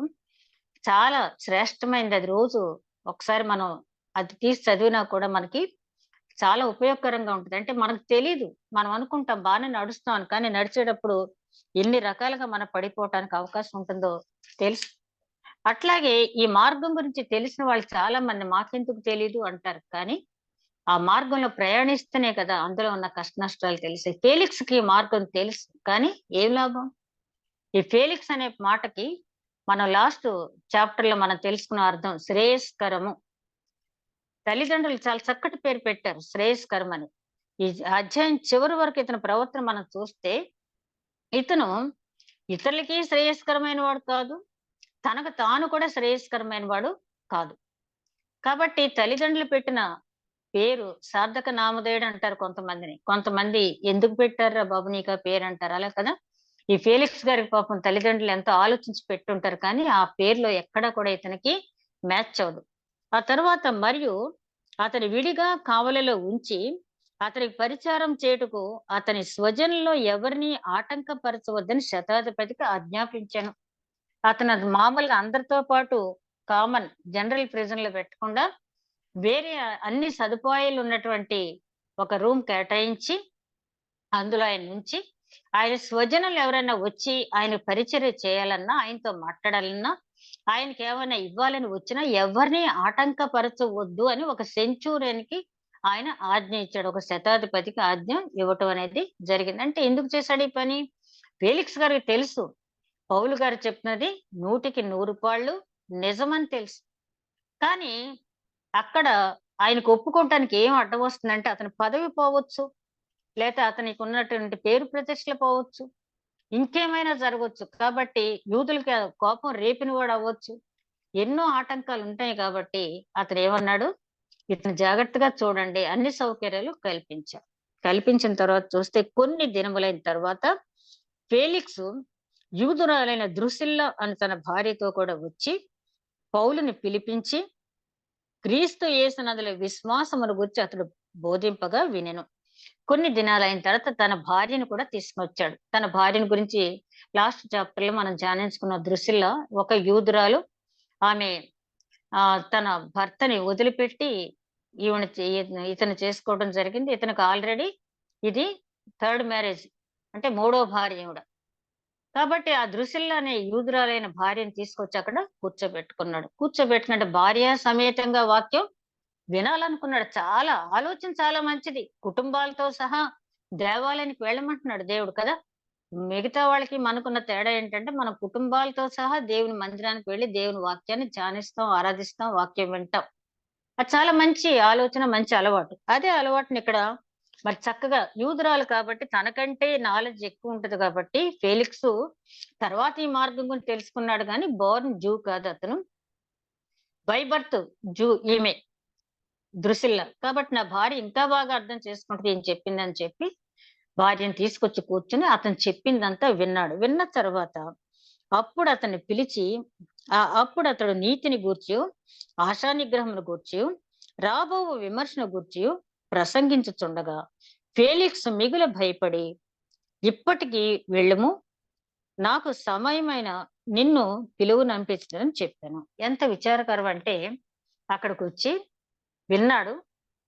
చాలా శ్రేష్టమైనది. అది రోజు ఒకసారి మనం అది తీసి చదివినా కూడా మనకి చాలా ఉపయోగకరంగా ఉంటుంది. అంటే మనకు తెలీదు. మనం అనుకుంటాం బానే నడుస్తాం అని. కానీ నడిచేటప్పుడు ఎన్ని రకాలుగా మనం పడిపోవటానికి అవకాశం ఉంటుందో తెలుసు. అట్లాగే ఈ మార్గం గురించి తెలిసిన వాళ్ళు చాలా మంది మాకెందుకు తెలీదు అంటారు. కానీ ఆ మార్గంలో ప్రయాణిస్తేనే కదా అందులో ఉన్న కష్ట నష్టాలు తెలిసాయి. ఫేలిక్స్‌కి ఈ మార్గం తెలుసు. కానీ ఏం లాభం? ఈ ఫేలిక్స్ అనే మాటకి మనం లాస్ట్ చాప్టర్‌లో మనం తెలుసుకున్న అర్థం శ్రేయస్కరము. తల్లిదండ్రులు చాలా చక్కటి పేరు పెట్టారు శ్రేయస్కరం అని. ఈ అధ్యాయం చివరి వరకు ఇతని ప్రవర్తన మనం చూస్తే, ఇతను ఇతరులకి శ్రేయస్కరమైన వాడు కాదు. తనకు తాను కూడా శ్రేయస్కరమైన వాడు కాదు. కాబట్టి తల్లిదండ్రులు పెట్టిన పేరు సార్థక నామధేయుడు అంటారు కొంతమందిని. కొంతమంది ఎందుకు పెట్టారురా బాబు నీకా పేరంటారు. అలా కదా! ఈ ఫేలిక్స్ గారికి పాపం తల్లిదండ్రులు ఎంతో ఆలోచించి పెట్టుంటారు. కానీ ఆ పేరులో ఎక్కడా కూడా ఇతనికి మ్యాచ్ అవ్వదు. ఆ తర్వాత మరియు అతని విడిగా కావలిలో ఉంచి అతనికి పరిచారం చేయుటకు అతని స్వజనుల్లో ఎవరిని ఆటంకపరచవద్దని శతాధిపతికి ఆజ్ఞాపించాను. అతను అది మామూలుగా అందరితో పాటు కామన్ జనరల్ ప్రిజన్‌లో పెట్టకుండా వేరే అన్ని సదుపాయాలు ఉన్నటువంటి ఒక రూమ్ కేటాయించి అందులో ఆయన్నుంచి, ఆయన స్వజనులు ఎవరైనా వచ్చి ఆయన పరిచర్య చేయాలన్నా, ఆయనతో మాట్లాడాలన్నా, ఆయనకేమైనా ఇవ్వాలని వచ్చినా ఎవరిని ఆటంకపరచవద్దు అని ఒక సెంచూరియన్‌కి ఆయన ఆజ్ఞ ఇచ్చాడు. ఒక శతాధిపతికి ఆజ్ఞ ఇవ్వటం అనేది జరిగింది. అంటే ఎందుకు చేశాడు ఈ పని? ఫేలిక్స్ గారికి తెలుసు. పౌలు గారు చెప్పినది 100కి 100 పాళ్ళు నిజమని తెలుసు. కానీ అక్కడ ఆయనకు ఒప్పుకోవటానికి ఏం అడ్డం వస్తుందంటే అతని పదవి పోవచ్చు. లేతే అతనికి ఉన్నటువంటి పేరు ప్రతిష్టలు పోవచ్చు. ఇంకేమైనా జరగొచ్చు. కాబట్టి యూదులకి కోపం రేపిన వాడు అవ్వచ్చు. ఎన్నో ఆటంకాలు ఉంటాయి కాబట్టి అతనేమన్నాడు, ఇతను జాగ్రత్తగా చూడండి అన్ని సౌకర్యాలు కల్పించారు. కల్పించిన తర్వాత చూస్తే కొన్ని దినములైన తర్వాత ఫేలిక్సు యూదురాలైన ద్రుసిల్ల అని తన భార్యతో కూడా వచ్చి పౌలుని పిలిపించి క్రీస్తు యేసునందుల విశ్వాసమును గూర్చి అతడు బోధింపగా వినెను. కొన్ని దినాలైన తర్వాత తన భార్యను కూడా తీసుకొచ్చాడు. తన భార్యను గురించి లాస్ట్ చాప్టర్‌లో మనం ధ్యానించుకున్న దృశ్యంలో ఒక యూదురాలు ఆమె తన భర్తని వదిలిపెట్టి ఈవిడ ఇతను చేసుకోవడం జరిగింది. ఇతనికి ఆల్రెడీ ఇది థర్డ్ మ్యారేజ్ అంటే మూడో భార్య ఈవిడ. కాబట్టి ఆ దృశ్యంలో అనే యూదురాలైన భార్యను తీసుకొచ్చి అక్కడ కూర్చోబెట్టుకున్నాడు. కూర్చోబెట్టుకుంటే భార్య సమేతంగా వాక్యం వినాలనుకున్నాడు. చాలా ఆలోచన చాలా మంచిది. కుటుంబాలతో సహా దేవాలయానికి వెళ్ళమంటున్నాడు దేవుడు కదా! మిగతా వాళ్ళకి మనకున్న తేడా ఏంటంటే, మన కుటుంబాలతో సహా దేవుని మందిరానికి వెళ్లి దేవుని వాక్యాన్ని ధ్యానిస్తాం, ఆరాధిస్తాం, వాక్యం వింటాం. అది చాలా మంచి ఆలోచన, మంచి అలవాటు. అదే అలవాటుని ఇక్కడ మరి చక్కగా యూదురాలు కాబట్టి తనకంటే నాలెడ్జ్ ఎక్కువ ఉంటది కాబట్టి ఫేలిక్సు తర్వాత ఈ మార్గం గురించి తెలుసుకున్నాడు గానీ బోర్న్ జూ కాదు అతను. బై బర్త్ జూ ఈమె. దృసిల్ల. కాబట్టి నా భార్య ఇంకా బాగా అర్థం చేసుకుంటది ఈయన చెప్పిందని చెప్పి, భార్యను తీసుకొచ్చి కూర్చొని అతను చెప్పిందంతా విన్నాడు. విన్న తర్వాత అప్పుడు అతన్ని పిలిచి అప్పుడు అతడు నీతిని గూర్చియు, ఆశానిగ్రహమును గూర్చియు, రాబోవు విమర్శను గూర్చియు ప్రసంగించుచుండగా ఫేలిక్స్ మిగుల భయపడి, ఇప్పటికి వెళ్ళుము, నాకు సమయమైన నిన్ను పిలువనంపించదని చెప్పాను. ఎంత విచారకరం అంటే అక్కడికొచ్చి విన్నాడు.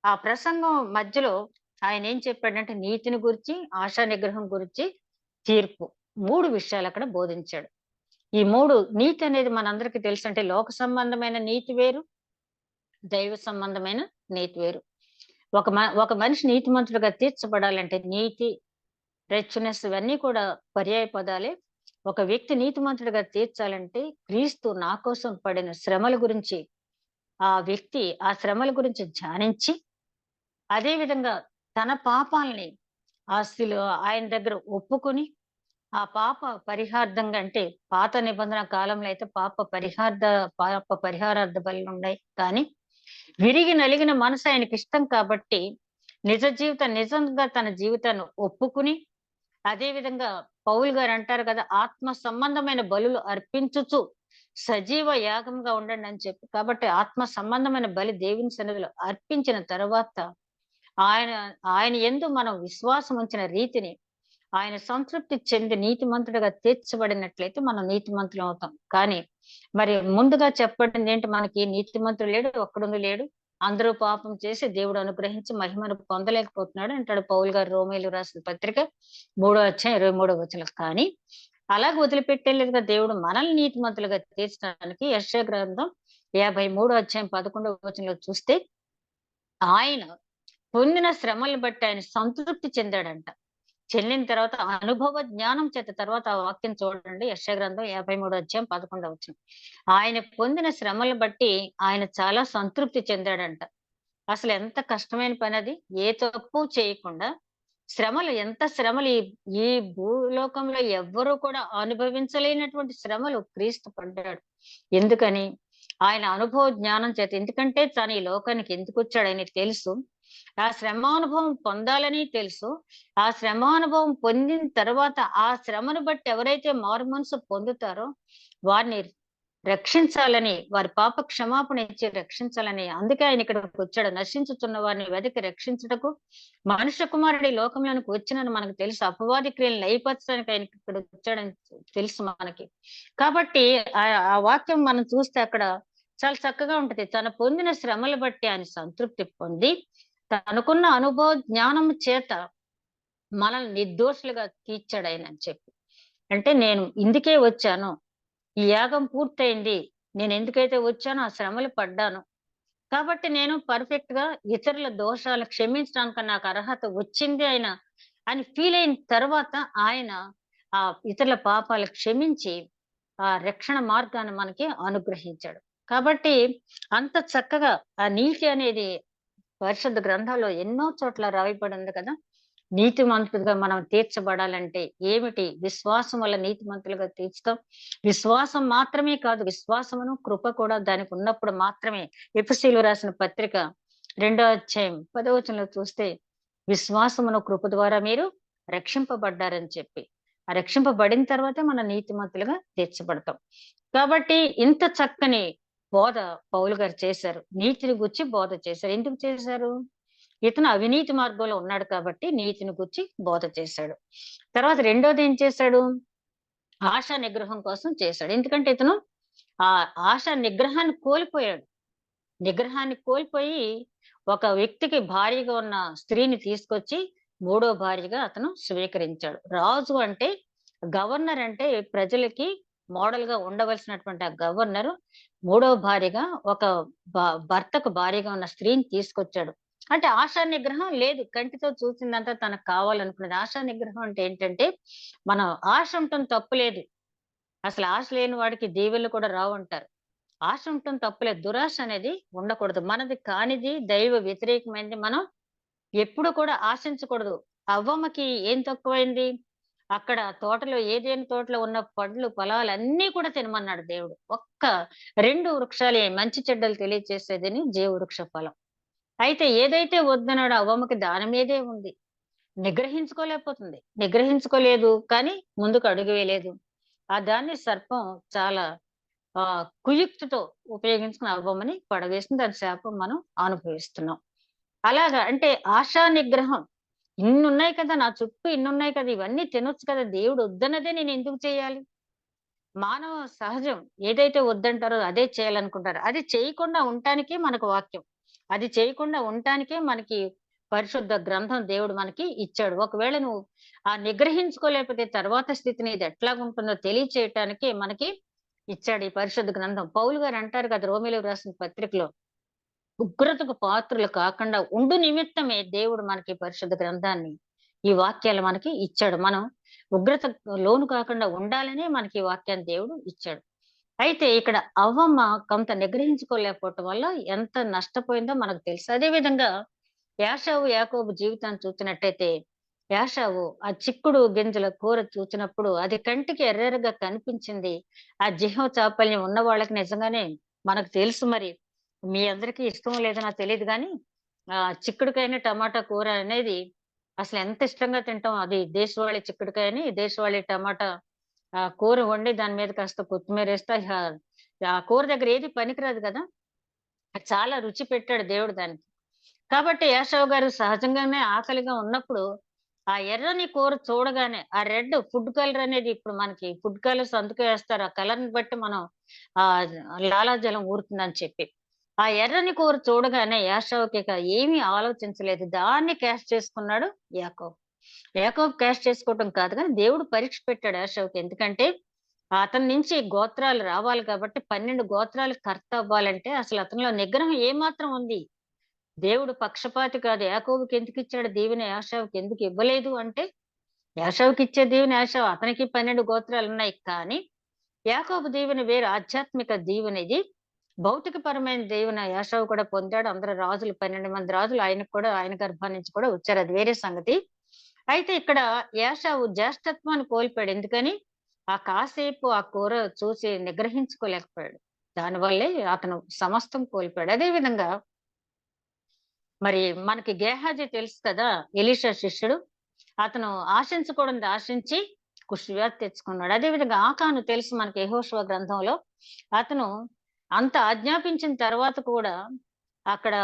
ఆ ప్రసంగం మధ్యలో ఆయనేం చెప్పాడంటే నీతిని గురించి, ఆశా నిగ్రహం గురించి, తీర్పు 3 విషయాలు అక్కడ బోధించాడు. ఈ 3 నీతి అనేది మనందరికీ తెలుసంటే లోక సంబంధమైన నీతి వేరు, దైవ సంబంధమైన నీతి వేరు. ఒక మనిషి నీతిమంతుడిగా తీర్చబడాలంటే నీతి, రైట్‌నెస్ ఇవన్నీ కూడా పర్యాయ పదాలే. ఒక వ్యక్తి నీతిమంతుడిగా తీర్చాలంటే క్రీస్తు నా కోసం పడిన శ్రమల గురించి ఆ వ్యక్తి ఆ శ్రమల గురించి ధ్యానించి, అదే విధంగా తన పాపాల్ని ఆయన దగ్గర ఒప్పుకొని, ఆ పాప పరిహార్థంగా అంటే పాత నిబంధన కాలంలో అయితే పాప పరిహారార్థ బలులున్నాయి. కానీ విరిగి నలిగిన మనసు ఆయనకిష్టం కాబట్టి నిజంగా తన జీవితాన్ని ఒప్పుకుని, అదే విధంగా పౌలు గారు అంటారు కదా! ఆత్మ సంబంధమైన బలులు అర్పించుచు సజీవ యాగంగా ఉండండి అని చెప్పి. కాబట్టి ఆత్మ సంబంధమైన బలి దేవుని సన్నిధిలో అర్పించిన తర్వాత ఆయన ఆయన యందు మనం విశ్వాసం ఉంచిన రీతిని ఆయన సంతృప్తి చెంది నీతిమంతుడిగా తీర్చబడినట్లయితే మనం నీతిమంతులం అవుతాం. కానీ మరి ముందుగా చెప్పబడింది ఏంటి మనకి నీతిమంతుడు లేడు, ఒక్కడును లేడు. అందరూ పాపం చేసి దేవుడు అనుగ్రహించి మహిమను పొందలేకపోతున్నాడు అంటాడు పౌలు గారు రోమీయులు రాసిన పత్రిక 3వ అధ్యాయం 23వ వచనం. కానీ అలాగ వదిలిపెట్టేలేదు కదా దేవుడు మనల్ని నీతిమంతులుగా తీర్చడానికి. యెషయా గ్రంథం 53వ అధ్యాయం 11వ వచనంలో చూస్తే ఆయన పొందిన శ్రమలను బట్టి ఆయన సంతృప్తి చెందాడంట. చెందిన తర్వాత అనుభవ జ్ఞానం చేత, తర్వాత ఆ వాక్యం చూడండి, యెషయా గ్రంథం 53వ అధ్యాయం 11వ వచనం. ఆయన పొందిన శ్రమలను బట్టి ఆయన చాలా సంతృప్తి చెందాడంట. అసలు ఎంత కష్టమైన పని అది. ఏ తప్పు చేయకుండా ఎంత శ్రమలు ఈ భూలోకంలో ఎవ్వరూ కూడా అనుభవించలేనటువంటి శ్రమలు క్రీస్తు పడ్డాడు. ఎందుకని? ఆయన అనుభవ జ్ఞానం చేత. ఎందుకంటే తాను ఈ లోకానికి ఎందుకు వచ్చాడని తెలుసు. ఆ శ్రమానుభవం పొందాలని తెలుసు. ఆ శ్రమానుభవం పొందిన తర్వాత ఆ శ్రమను బట్టి ఎవరైతే మారు మనసు పొందుతారో వారిని రక్షించాలని, వారి పాప క్షమాపణ ఇచ్చి రక్షించాలని, అందుకే ఆయన ఇక్కడికి వచ్చాడు. నశించుతున్న వారిని వెతికి రక్షించుటకు మనుష్య కుమారుడి లోకంలోనికి వచ్చినని మనకు తెలుసు. అపవాది క్రియలను లయపరచడానికి ఆయన ఇక్కడ వచ్చాడని తెలుసు మనకి. కాబట్టి ఆ వాక్యం మనం చూస్తే అక్కడ చాలా చక్కగా ఉంటది. తను పొందిన శ్రమలు బట్టి ఆయన సంతృప్తి పొంది తనకున్న అనుభవ జ్ఞానం చేత మనల్ని నిర్దోషులుగా తీర్చాడు ఆయన అని చెప్పి. అంటే నేను ఇందుకే వచ్చాను, ఈ యాగం పూర్తయింది, నేను ఎందుకైతే వచ్చానో ఆ శ్రమలు పడ్డాను కాబట్టి నేను పర్ఫెక్ట్ గా ఇతరుల దోషాలు క్షమించడానికి నాకు అర్హత వచ్చింది ఆయన అని ఫీల్ అయిన తర్వాత ఆయన ఆ ఇతరుల పాపాలు క్షమించి ఆ రక్షణ మార్గాన్ని మనకి అనుగ్రహించాడు. కాబట్టి అంత చక్కగా ఆ నీతి అనేది పరిశుద్ధ గ్రంథంలో ఎన్నో చోట్ల రాయబడి ఉంది కదా. నీతిమంతులుగా మనం తీర్చబడాలంటే ఏమిటి? విశ్వాసం వల్ల నీతిమంతులుగా తీర్చుతాం. విశ్వాసం మాత్రమే కాదు, విశ్వాసమును కృప కూడా దానికి ఉన్నప్పుడు మాత్రమే. ఎఫెసీయులు రాసిన పత్రిక 2వ అధ్యాయం 10వ వచనంలో చూస్తే విశ్వాసమును కృప ద్వారా మీరు రక్షింపబడ్డారని చెప్పి, ఆ రక్షింపబడిన తర్వాతే మనం నీతిమంతులుగా తీర్చబడతాం. కాబట్టి ఇంత చక్కని బోధ పౌలు గారు చేశారు. నీతిని గురించి బోధ చేశారు. ఎందుకు చేశారు? ఇతను అవినీతి మార్గంలో ఉన్నాడు కాబట్టి నీతిని గురించి బోధ చేశాడు. తర్వాత రెండోది ఏం చేశాడు? ఆశా నిగ్రహం కోసం చేశాడు. ఎందుకంటే ఇతను ఆ ఆశా నిగ్రహాన్ని కోల్పోయాడు. నిగ్రహాన్ని కోల్పోయి ఒక వ్యక్తికి భార్యగా ఉన్న స్త్రీని తీసుకొచ్చి మూడో భార్యగా అతను స్వీకరించాడు. రాజు అంటే, గవర్నర్ అంటే ప్రజలకి మోడల్ గా ఉండవలసినటువంటి ఆ గవర్నర్ మూడవ భార్యగా ఒక భర్తకు భార్యగా ఉన్న స్త్రీని తీసుకొచ్చాడు. అంటే ఆశా నిగ్రహం లేదు. కంటితో చూసిందంతా తనకు కావాలనుకున్నది. ఆశా నిగ్రహం అంటే ఏంటంటే, మనం ఆశ ఉండటం తప్పులేదు. అసలు ఆశ లేని వాడికి దీవెనలు కూడా రావు అంటారు. ఆశ ఉండటం తప్పులేదు. దురాశ అనేది ఉండకూడదు. మనది కానిది, దైవ వ్యతిరేకమైనది మనం ఎప్పుడు కూడా ఆశించకూడదు. అవ్వమ్మకి ఏం తక్కువైంది? అక్కడ తోటలో ఏదైనా తోటలో ఉన్న పండ్లు ఫలాలన్నీ కూడా తినమన్నాడు దేవుడు. ఒక్క 2 వృక్షాలే మంచి చెడ్డలు తెలియచేసేదని జీవవృక్ష ఫలం. అయితే ఏదైతే వద్దన్నాడో అవ్వమ్మకి దాని మీదే ఉంది. నిగ్రహించుకోలేకపోతుంది. నిగ్రహించుకోలేదు కానీ ముందుకు అడుగు వేయలేదు. ఆ దాన్ని సర్పం చాలా కుయుక్తితో ఉపయోగించుకుని అవ్వమ్మని పడవేసింది. దాని శాపం మనం అనుభవిస్తున్నాం. అలాగా అంటే ఆశా నిగ్రహం. ఇన్నున్నాయి కదా, నా చుట్టూ ఇన్నున్నాయి కదా, ఇవన్నీ తినొచ్చు కదా, దేవుడు వద్దన్నదే నేను ఎందుకు చేయాలి? మానవ సహజం. ఏదైతే వద్దంటారో అదే చేయాలనుకుంటారు. అది చేయకుండా ఉండటానికే మనకు వాక్యం. అది చేయకుండా ఉండటానికే మనకి పరిశుద్ధ గ్రంథం దేవుడు మనకి ఇచ్చాడు. ఒకవేళ నువ్వు నిగ్రహించుకోలేకపోతే తర్వాత స్థితిని ఇది ఎట్లాగుంటుందో తెలియచేయటానికి మనకి ఇచ్చాడు ఈ పరిశుద్ధ గ్రంథం. పౌలు గారు అంటారు కదా రోమీయులకు రాసిన పత్రికలో, ఉగ్రతకు పాత్రులు కాకుండా ఉండు నిమిత్తమే దేవుడు మనకి పరిశుద్ధ గ్రంథాన్ని, ఈ వాక్యాలు మనకి ఇచ్చాడు. మనం ఉగ్రత లోను కాకుండా ఉండాలనే మనకి ఈ వాక్యాన్ని దేవుడు ఇచ్చాడు. అయితే ఇక్కడ అవ్వమ్మ కొంత నిగ్రహించుకోలేకపోవటం వల్ల ఎంత నష్టపోయిందో మనకు తెలుసు. అదే విధంగా యాషావు యాకోబు జీవితాన్ని చూసినట్టయితే, యాషావు ఆ చిక్కుడు గింజల కూర చూసినప్పుడు అది కంటికి ఎర్రెర్రగా కనిపించింది. ఆ జిహ్వ చాపల్యం ఉన్న వాళ్ళకి నిజంగానే మనకు తెలుసు. మరి మీ అందరికీ ఇష్టం లేదో నాకు తెలియదు కానీ చిక్కుడుకాయని టమాటా కూర అనేది అసలు ఎంత ఇష్టంగా తింటాం. అది దేశవాళీ చిక్కుడుకాయని, దేశవాళీ టమాటా కూర వండి దాని మీద కాస్త కొత్తిమీర వేస్తే ఆ కూర దగ్గర ఏది పనికిరాదు కదా. చాలా రుచి పెట్టాడు దేవుడు దానికి. కాబట్టి యాషావు గారు సహజంగానే ఆకలిగా ఉన్నప్పుడు ఆ ఎర్రని కూర చూడగానే, ఆ రెడ్ ఫుడ్ కలర్ అనేది ఇప్పుడు మనకి ఫుడ్ కలర్స్ అందుకే వేస్తారు. ఆ కలర్ ని బట్టి మనం ఆ లాలాజలం ఊరుతుందని చెప్పి. ఆ ఎర్రని కూర చూడగానే యాషావుకి ఇక ఏమీ ఆలోచించలేదు. దాన్ని క్యాష్ చేసుకున్నాడు యాకోబు. యాకోబు క్యాష్ చేసుకోవటం కాదు గానీ, దేవుడు పరీక్ష పెట్టాడు యాషావుకి. ఎందుకంటే, అతని నుంచి గోత్రాలు రావాలి కాబట్టి 12 గోత్రాలకు కర్త అవ్వాలంటే అసలు అతనిలో నిగ్రహం ఏమాత్రం ఉంది? దేవుడు పక్షపాతి కాదు. యాకోబుకి ఎందుకిచ్చాడు దీవెన, యాషావుకి ఎందుకు ఇవ్వలేదు అంటే, యాషావుకిచ్చే దీవెన యాషావు, అతనికి 12 గోత్రాలున్నాయి. కానీ, యాకోబు దీవెన వేరు, ఆధ్యాత్మిక దీవెన ఇది. భౌతికపరమైన దీవెన యాషావు కూడా పొందాడు. అందరూ రాజులు 12 మంది రాజులు ఆయనకు కూడా, ఆయన గర్భం నుంచి కూడా వచ్చారు. అది వేరే సంగతి. అయితే ఇక్కడ యాషావు జ్యేష్ఠత్వాన్ని కోల్పోయాడు. ఎందుకని? ఆ కాసేపు ఆ కూర చూసి నిగ్రహించుకోలేకపోయాడు. దానివల్లే అతను సమస్తం కోల్పోయాడు. అదే విధంగా మరి మనకి గేహాజీ తెలుసు కదా! ఎలీషా శిష్యుడు. అతను ఆశించకూడనిది ఆశించి కుష్ఠవ్యాధి తెచ్చుకున్నాడు. అదే విధంగా ఆకాను తెలుసు మనకి యెహోషువ గ్రంథంలో. అతను అంత ఆజ్ఞాపించిన తర్వాత కూడా అక్కడ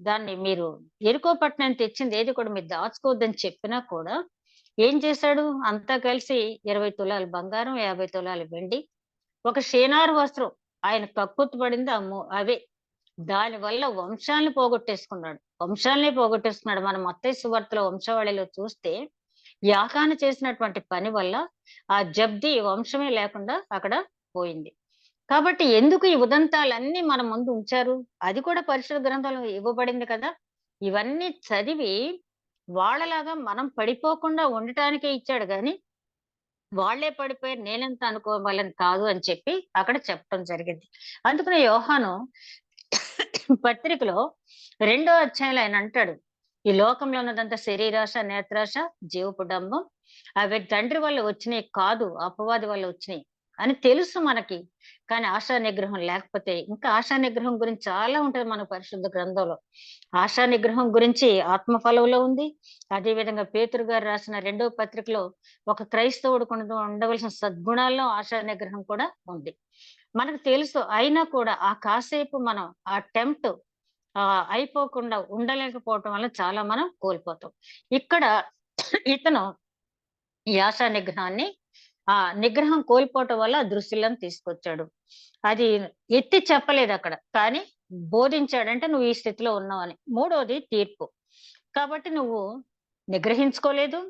దాన్ని మీరు యెరికో పట్టణానికి తెచ్చింది ఏది కూడా మీరు దాచుకోవద్దని చెప్పినా కూడా ఏం చేశాడు? అంతా కలిసి 20 తులాల బంగారం, 50 తులాల వెండి, ఒక షేనారు వస్త్రం ఆయన కక్కుర్తి పడింది అవే. దానివల్ల వంశాల్ని పోగొట్టేసుకున్నాడు. వంశాలనే పోగొట్టేసుకున్నాడు. మనం మత్తయి సువార్తలో వంశావళిలో చూస్తే యాకాను చేసినటువంటి పని వల్ల ఆ జబ్ది వంశమే లేకుండా అక్కడ పోయింది. కాబట్టి ఎందుకు ఈ ఉదంతాలన్నీ మన ముందు ఉంచారు? అది కూడా పరిశుద్ధ గ్రంథంలో ఇవ్వబడింది కదా! ఇవన్నీ చదివి వాళ్ళలాగా మనం పడిపోకుండా ఉండటానికే ఇచ్చాడు గాని, వాళ్ళే పడిపోయారు నేనెంత అనుకోవాలని కాదు అని చెప్పి అక్కడ చెప్పడం జరిగింది. అందుకనే యోహాను పత్రికలో 2వ అధ్యాయంలో ఆయన అంటాడు, ఈ లోకంలో ఉన్నదంతా శరీరాశ, నేత్రాశ, జీవపు డంబం అవి తండ్రి వల్ల వచ్చినయి కాదు, అపవాది వల్ల వచ్చినయి అని తెలుసు మనకి. కానీ ఆశా నిగ్రహం లేకపోతే, ఇంకా ఆశా నిగ్రహం గురించి చాలా ఉంటది మన పరిశుద్ధ గ్రంథంలో. ఆశా నిగ్రహం గురించి ఆత్మఫలంలో ఉంది. అదే విధంగా పేతురు గారు రాసిన 2వ పత్రికలో ఒక క్రైస్తవుడికి ఉండవలసిన సద్గుణాల్లో ఆశా నిగ్రహం కూడా ఉంది. మనకు తెలుసు. అయినా కూడా ఆ కాసేపు మనం ఆ టెంప్ట్ అయిపోకుండా ఉండలేకపోవటం వల్ల చాలా మనం కోల్పోతాం. ఇక్కడ ఇతను ఈ ఆశా నిగ్రహాన్ని నిగ్రహం కోల్పోవటం వల్ల ఆ దృశ్యులను తీసుకొచ్చాడు. అది ఎత్తి చెప్పలేదక్కడ. కానీ బోధించాడంటే నువ్వు ఈ స్థితిలో ఉన్నావని. మూడోది తీర్పు. కాబట్టి నువ్వు నిగ్రహించుకోలేదు,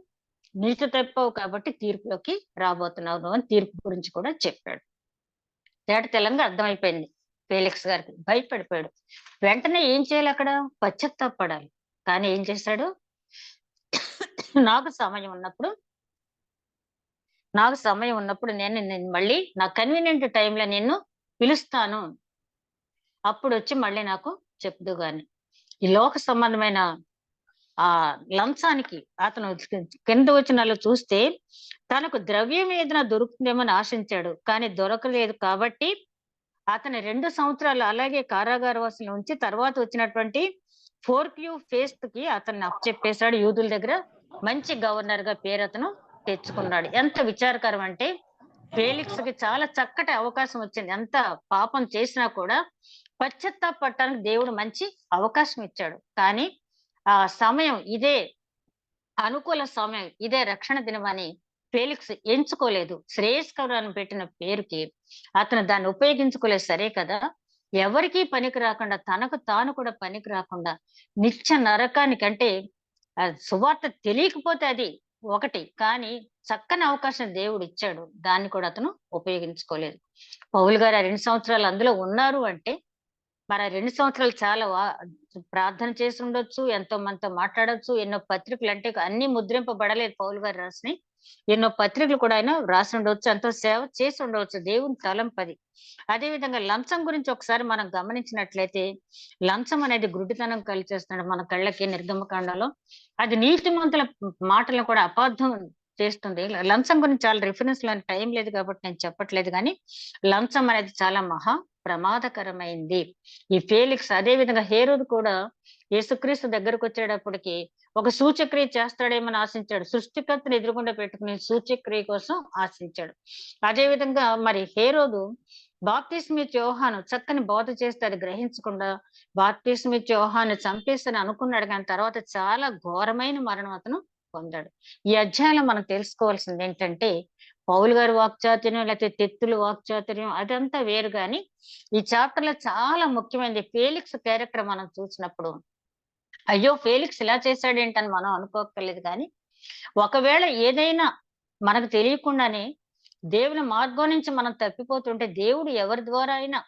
నీతి తప్పావు కాబట్టి తీర్పులోకి రాబోతున్నావు నువ్వు అని తీర్పు గురించి కూడా చెప్పాడు. తేట తెల్లంగా అర్థమైపోయింది ఫేలిక్స్ గారికి. భయపడిపోయాడు. వెంటనే ఏం చేయాలి అక్కడ? పశ్చాత్తాపపడాలి. కానీ ఏం చేశాడు? నాకు సమయం ఉన్నప్పుడు నేను మళ్ళీ నా కన్వీనియంట్ టైంలో నిన్ను పిలుస్తాను. అప్పుడొచ్చి మళ్ళీ నాకు చెప్దువు గాని. ఈ లోక సంబంధమైన లంచానికి అతను కింద వచనాల్లో చూస్తే తనకు ద్రవ్యం ఏదైనా దొరుకుతుందేమో అని ఆశించాడు. కానీ దొరకలేదు కాబట్టి అతని 2 సంవత్సరాలు అలాగే కారాగారవాసంలో ఉంచి తర్వాత వచ్చినటువంటి ఫోర్క్యూ ఫేస్ట్‌కి అతన్ని అప్పచెప్పేసాడు. యూదుల దగ్గర మంచి గవర్నర్‌గా పేరు అతను తెచ్చుకున్నాడు. ఎంత విచారకరం అంటే ఫేలిక్స్‌కి చాలా చక్కటి అవకాశం వచ్చింది. ఎంత పాపం చేసినా కూడా పశ్చాత్తాపపడటానికి దేవుడు మంచి అవకాశం ఇచ్చాడు. కానీ ఆ సమయం ఇదే, అనుకూల సమయం ఇదే, రక్షణ దినమని ఫేలిక్స్ ఎంచుకోలేదు. శ్రేయస్కరాన్ని పెట్టిన పేరుకి అతను దాన్ని ఉపయోగించుకోలేదు. సరే కదా! ఎవరికీ పనికి రాకుండా, తనకు తాను కూడా పనికి రాకుండా నిత్య నరకానికంటే సువార్త తెలియకపోతే అది ఒకటి. కానీ చక్కని అవకాశం దేవుడు ఇచ్చాడు. దాన్ని కూడా అతను ఉపయోగించుకోలేదు. పౌలు గారు ఆ 2 సంవత్సరాలు అందులో ఉన్నారు అంటే మరి ఆ 2 సంవత్సరాలు చాలా ప్రార్థన చేసి ఉండొచ్చు, ఎంతో మందితో మాట్లాడొచ్చు, ఎన్నో పత్రికలు అంటే అన్ని ముద్రింపబడలేదు పౌలు గారు రాసినయి. ఎన్నో పత్రికలు కూడా ఆయన రాసి ఉండవచ్చు, ఎంతో సేవ చేసి ఉండవచ్చు. దేవుని తలంపది. అదే విధంగా లంచం గురించి ఒకసారి మనం గమనించినట్లయితే, లంచం అనేది గుడ్డితనం కలిచేస్తున్నాడు మన కళ్ళకి నిర్గమకాండంలో. అది నీతిమంతుల మాటలను కూడా అపార్థం చేస్తుంది. లంచం గురించి చాలా రిఫరెన్స్‌లు టైం లేదు కాబట్టి నేను చెప్పట్లేదు గానీ, లంచం అనేది చాలా మహా ప్రమాదకరమైంది. ఈ ఫేలిక్స్ అదే విధంగా హేరోదు కూడా యేసుక్రీస్తు దగ్గరకొచ్చేటప్పటికి ఒక సూచక్రియ చేస్తాడేమని ఆశించాడు. సృష్టికర్తను ఎదురుగుండా పెట్టుకుని సూచక్రియ కోసం ఆశించాడు. అదే విధంగా మరి హేరోదు బాప్తిస్మిచ్చే యోహాను చక్కని బోధ చేస్తే అది గ్రహించకుండా బాప్తిస్మిచ్చే యోహాను చంపేసని అనుకున్నాడు. కానీ తర్వాత చాలా ఘోరమైన మరణం అతను పొందాడు. ఈ అధ్యాయంలో మనం తెలుసుకోవాల్సింది ఏంటంటే, పౌలు గారి వాక్చాతుర్యం లేకపోతే తెత్తులు వాక్చాతుర్యం అదంతా వేరు. కానీ ఈ చాప్టర్ లో చాలా ముఖ్యమైనది ఫేలిక్స్ క్యారెక్టర్ మనం చూసినప్పుడు, అయ్యో ఫేలిక్స్ ఇలా చేశాడేంటని మనం అనుకోక్కర్లేదు. కానీ ఒకవేళ ఏదైనా మనకు తెలియకుండానే దేవుని మార్గం నుంచి మనం తప్పిపోతుంటే, దేవుడు ఎవరి ద్వారా అయినా,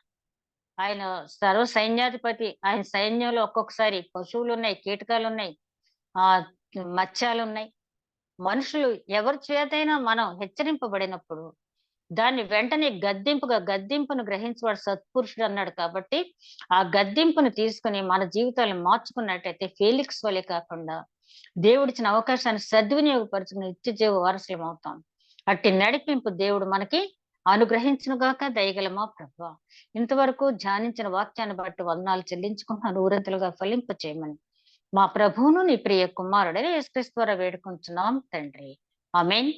ఆయన సర్వ సైన్యాధిపతి, ఆయన సైన్యంలో ఒక్కొక్కసారి పశువులు ఉన్నాయి, కీటకాలు ఉన్నాయి, ఆ మత్స్యాలు ఉన్నాయి, మనుషులు ఎవరి చేతైనా మనం హెచ్చరింపబడినప్పుడు దాన్ని వెంటనే గద్దింపును గ్రహించేవాడు సత్పురుషుడు అన్నాడు. కాబట్టి ఆ గద్దింపును తీసుకుని మన జీవితాలను మార్చుకున్నట్టయితే ఫేలిక్స్ వలె కాకుండా దేవుడిచ్చిన అవకాశాన్ని సద్వినియోగపరుచుకుని నిత్య జీవ వారసులం అవుతాం. అట్టి నడిపింపు దేవుడు మనకి అనుగ్రహించును గాక. దయగల మా ప్రభువా, ఇంతవరకు ధ్యానించిన వాక్యాన్ని బట్టి వందనాలు చెల్లించుకుంటున్నాను. నూరంతులుగా ఫలింప చేయమని మా ప్రభువును నీ ప్రియ కుమారుడైన యేసుక్రీస్తు ద్వారా వేడుకుంటున్నాం తండ్రి. ఆమేన్.